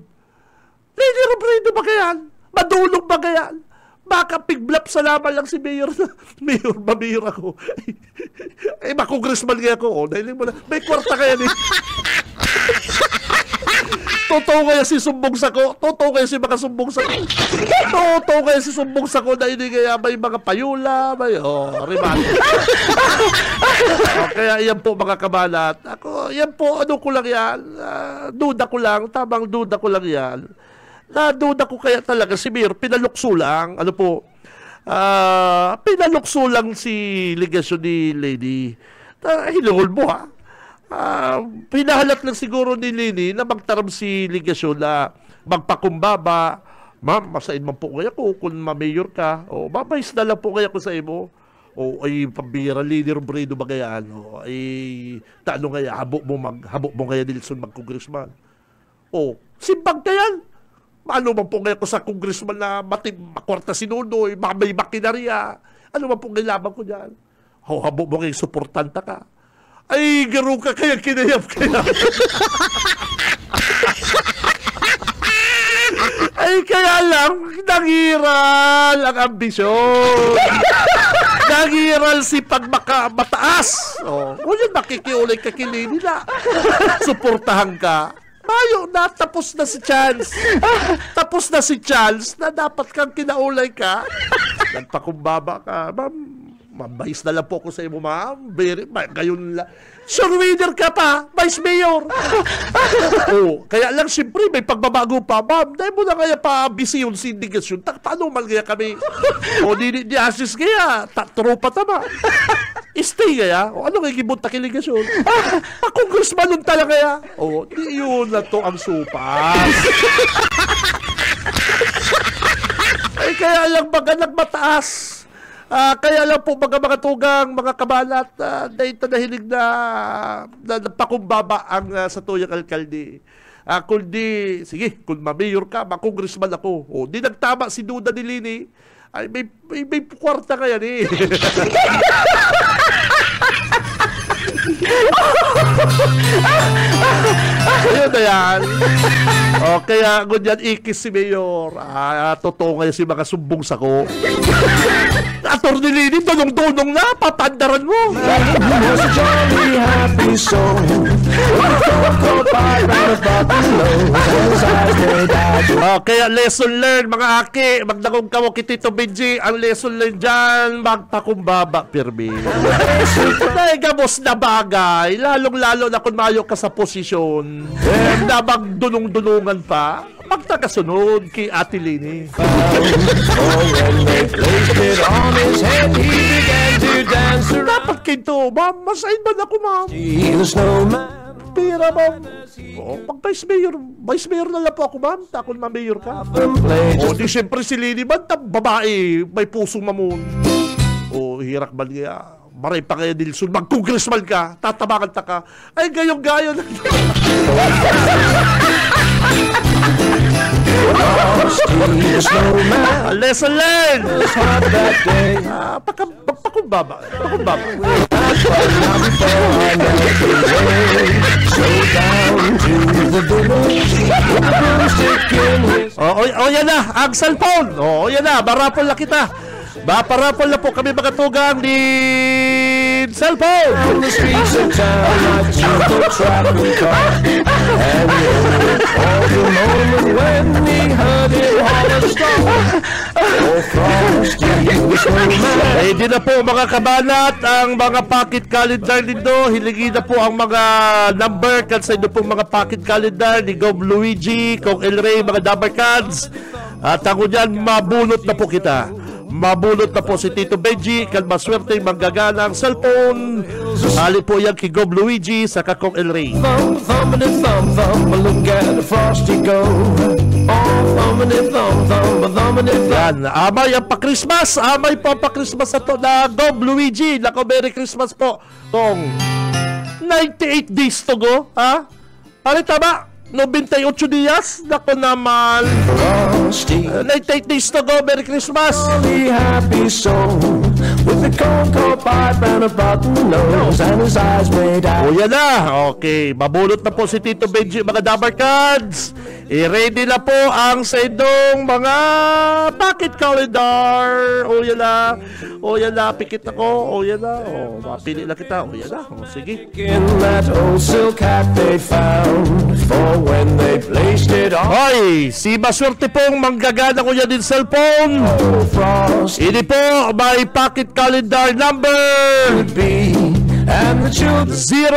Lini Robredo ba kayan? Madulog ba kayan? Baka pigblap sa laban lang si Mayor. Mayor ako. Makongressman kaya ako. Dahil mo na, may kwarta kaya ni. Totoo kaya si Sumbong Sako? Totoo kaya si mga Sumbong Sako? Totoo kaya si Sumbong Sako na hindi kaya may mga payula? Riman. Kaya yan po mga kabalat. Ako, yan po, ano ko lang yan. Duda ko lang. Tamang duda ko lang yan. Duda ko kaya talaga si Mayor. Pinalukso lang. Ano po? Pinalukso lang si ligasyon ni Lady. Hinuhol mo ha. Pinahalat lang siguro ni Lini na magtaram si ligasyon na magpakumbaba. Ma'am, masain man po kaya ko kung ma-mayor ka. Mabayos na lang po kaya ko sa imo. Ay pambira Lini Robredo ba kaya ay taano kaya habok mo kaya Nilson mag-congressman. Simbang kayan. Ano man po kaya ko sa congressman na makwarta sinunoy, may makinarya. Ano man po kailangan ko dyan? Habok mo kaya suportanta ka. Ay, garo ka kaya kinayap kaya. Ay, kaya lang, nangiral ang ambisyon. Nangiral si pagmataas. Ngunit makikiulay ka kini nila. Suportahan ka. Mayo na, tapos na si Chance. Tapos na si Chance na dapat kang kinaulay ka. Nagpakumbaba ka. Mabayos na lang po ako sa iyo, ma'am. Gayon lang. Sure winner ka pa, Vice Mayor. Kaya lang siyempre may pagbabago pa, ma'am. Dahil mo na kaya pa busy yung syndication. Paano man kaya kami? Di assist kaya. Tropa tama. Stay kaya? Ano kaya gibunta kiligasyon? Congressman nun talaga kaya? Di yun na to ang supas. Ay kaya lang baga nagmataas. Kaya lang po mga tugang, mga kabalat, dahil nahilig na pakumbaba ang sa tuyang alkalde. Kundi, sige, kung ma-mayor ka, ma-congressman ako. Di nagtama si Duda ni Lini. Ay, may kwarta kaya ni. Ayun na yan. Kaya ganyan ikis si Mayor. Totoo ngayon si mga Sumbong Sako. Attorney Lini, dunong-dunong na, papandaran mo. Kaya lesson learned, mga aki, magdagong kamo kitito Benji, ang lesson learned dyan, magpakumbaba, pirmi. Dahil gamos na bagay, lalong-lalo na kung mayo ka sa posisyon, na magdunong-dunungan pa, magtakasunod kay Ate Lini. Dapat kinto, ma'am, masain ba na ako, ma'am? Pira, ma'am. Mag-vice mayor na lang po ako, ma'am. Takon ma-mayor ka. Di siyempre si Lini man, babae, may pusong mamon. Hirak ba niya? Maray pa kaya Nilson, mag-congressman ka, tatabakan ta ka. Ay, gayong-gayon. Lesson learned. Pakumbaba. Yan na, ang cellphone. Yan na, barapol na kita. Parapol na po kami mga tugang ni cellphone. On the streets of town, like Jesus traveling car. And all the moment when we heard it all the storm. Hindi na po mga kabanat ang mga pocket calendar nito. Hilingin na po ang mga number kasi ito po mga pocket calendar ni Gov Luigi, Kong El Rey, mga number cards. At ako dyan, mabunot na po kita. Mabulot na po si Tito Benji, kalmaswerte manggagana ang cellphone. Hali po yan kay Gob Luigi sa Kakong El Rey. Thumb, thumbity thumb, thumb, look at the frosty go. Oh, thumbity thumb, thumb, thumbity thumb. Yan, amay ang pa-Christmas. Amay po ang pa-Christmas na to na Gob Luigi. Nako, Merry Christmas po. Tong 98 days to go, ha? Ano tama? 98 días? Nako naman. Frosty, 98 days to go. Merry Christmas. the happy soul, with the corn pipe and a button nose, and his eyes made out. O yan na. Okay, mabulot na po si Tito Benji, mga Dabar Cards. I-ready na po ang sa inyong mga pocket calendar. O yan na. O yan na. Pikit ako. O yan na. O, mapili na kita. O yan na. O, sige. In that old silk hat they found, for when they placed it on. Hoy, si maswerte pong manggagana ko yan din cellphone. Oh, Frosty Ini po, may pocket calendar number would be, and the children 0,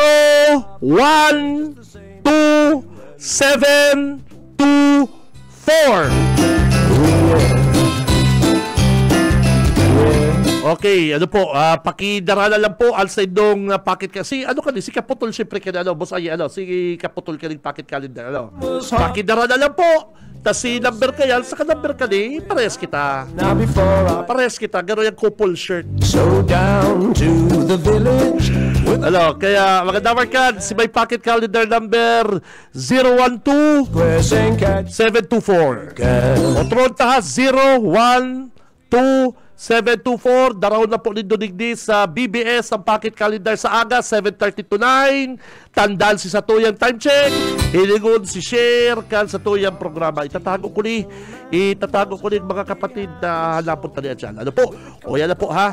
1, 2, 7, 2, 4. Okay, ano po, pakidara na lang po ang sa inyong pocket kasi ano ka si Kaputol syempre ka na, ano, boss ay ano, si Kaputol ka rin pocket calendar, ano. Pakidara na lang po. Tas si number ka yan, saka number ka ni, pares kita. now before I Pares kita, gano'n yung couple shirt. so down to the village with Ano, kaya mga Dabar Cards, si may pocket calendar number 012 square St. Cat's 724. can. Otron taha 012-724. Daraw na po nindo digdi sa BBS ang pocket calendar sa aga 7:30 to 9. Tandaan si Satuyang time check. Hilingon si share kan sa tuyang programa. Itatago ko ni mga kapatid na hanapon tali at yan. Ano po? O yan na po ha.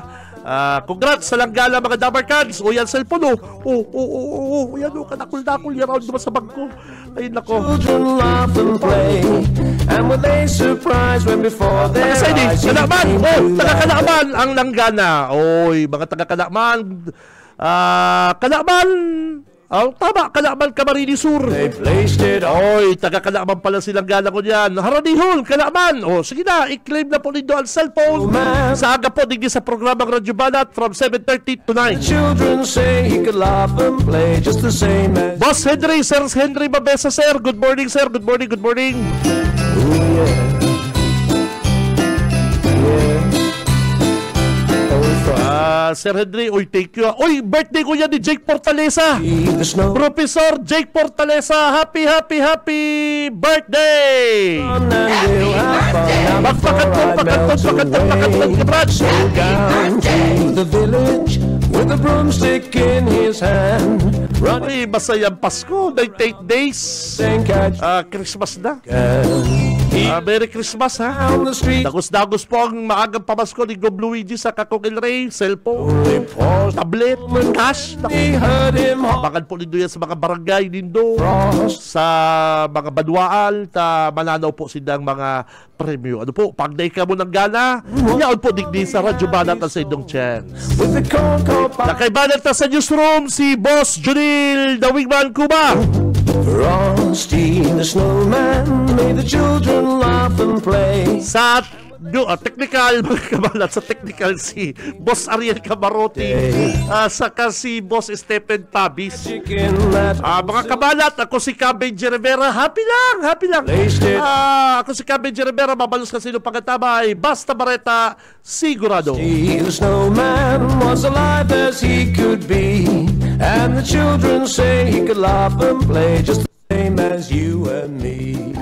Congrats sa langgala mga Dabar Cards. O yan cellphone o. Yan o. Kanakul-nakul yan round naman sa bag ko. Ay nako. Children laugh and play, and with a surprise when before their Taga-side, eyes he Kalakman! came Oh, to life. taga-Kalakman ang langgana. Oy, mga taga-Kalakman. Kalakman. Oh, tama, Kalakman, Camarines Sur. They placed it on. Oy, taga-Kalakman pala silang gana ko niyan. Haranihon, Kalakman. Oh, sige na, i-claim na po ninyo ang cellphone. Sa aga po, digdi sa programang Radyo Banat from 7:30 to 9. Children say he could laugh and play just the same as. Boss Henry, Sir Henry Mabesa, sir. Good morning, sir. Good morning, good morning. Sir Henry, oy, thank you. Oy, birthday ko yan ni Jake Portalesa. The snow Professor Jake Portalesa, happy birthday! and we'll have fun now before I melt away. Brad. So down to the village with a broomstick in his hand, running Uy, masayang Pasko, 98 days. St. Cat's Christmas na. can. Merry Christmas, ha? Down the street Dagos-dagos po ang maagang pamasko ni Gob Luigi sa Kakong El Rey, cellphone, they paused. tablet, cash. They heard him Bakan po nindo yan sa mga barangay nindo, frost. sa mga badwaal, mananaw po silang mga premyo. Ano po, pag naika mo ng gana, yaon po digdi sa Radyo Banat ang sa inyong chance. With the corn cob Nakaibanat na sa newsroom si Boss Junil Dawigman Cuba. Frosty the snowman made the children laugh and play. Sa technical, mga kabalat, sa technical si Boss Ariel Camarote, saka si Boss Stephen Pabis. Chicken that Mga kabalat, ako si Cabenji Rivera. Happy lang. Placed it. Ako si Cabenji Rivera, mabalos kasi nung pagkatabay. Basta Bareta, sigurado. the snowman was alive as he could be, and the children say he could laugh and play just the same as you and me.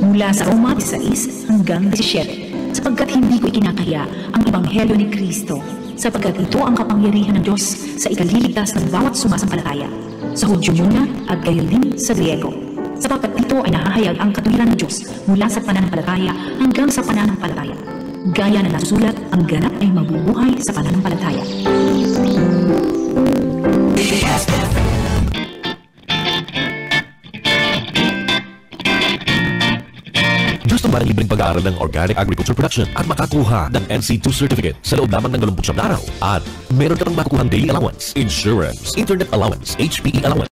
Mula sa Roma 16 hanggang 17, sapagkat hindi ko ikinakaya ang Ebanghelyo ni Kristo, sapagkat ito ang kapangyarihan ng Diyos sa ikaliligtas ng bawat sumasampalataya, sa Hudyo muna at gayon din sa Griego. Sapagkat ito ay nahahayag ang katuwiran ng Diyos mula sa pananampalataya hanggang sa pananampalataya. Gaya na nasusulat, ang ganap ay mabubuhay sa pananampalataya. Gusto ba ng libreng pag-aaral ng Organic Agriculture Production at makakuha ng NC2 certificate sa loob lamang ng 29 araw? At meron ka pang makukuhang daily allowance, insurance, internet allowance, HPE allowance,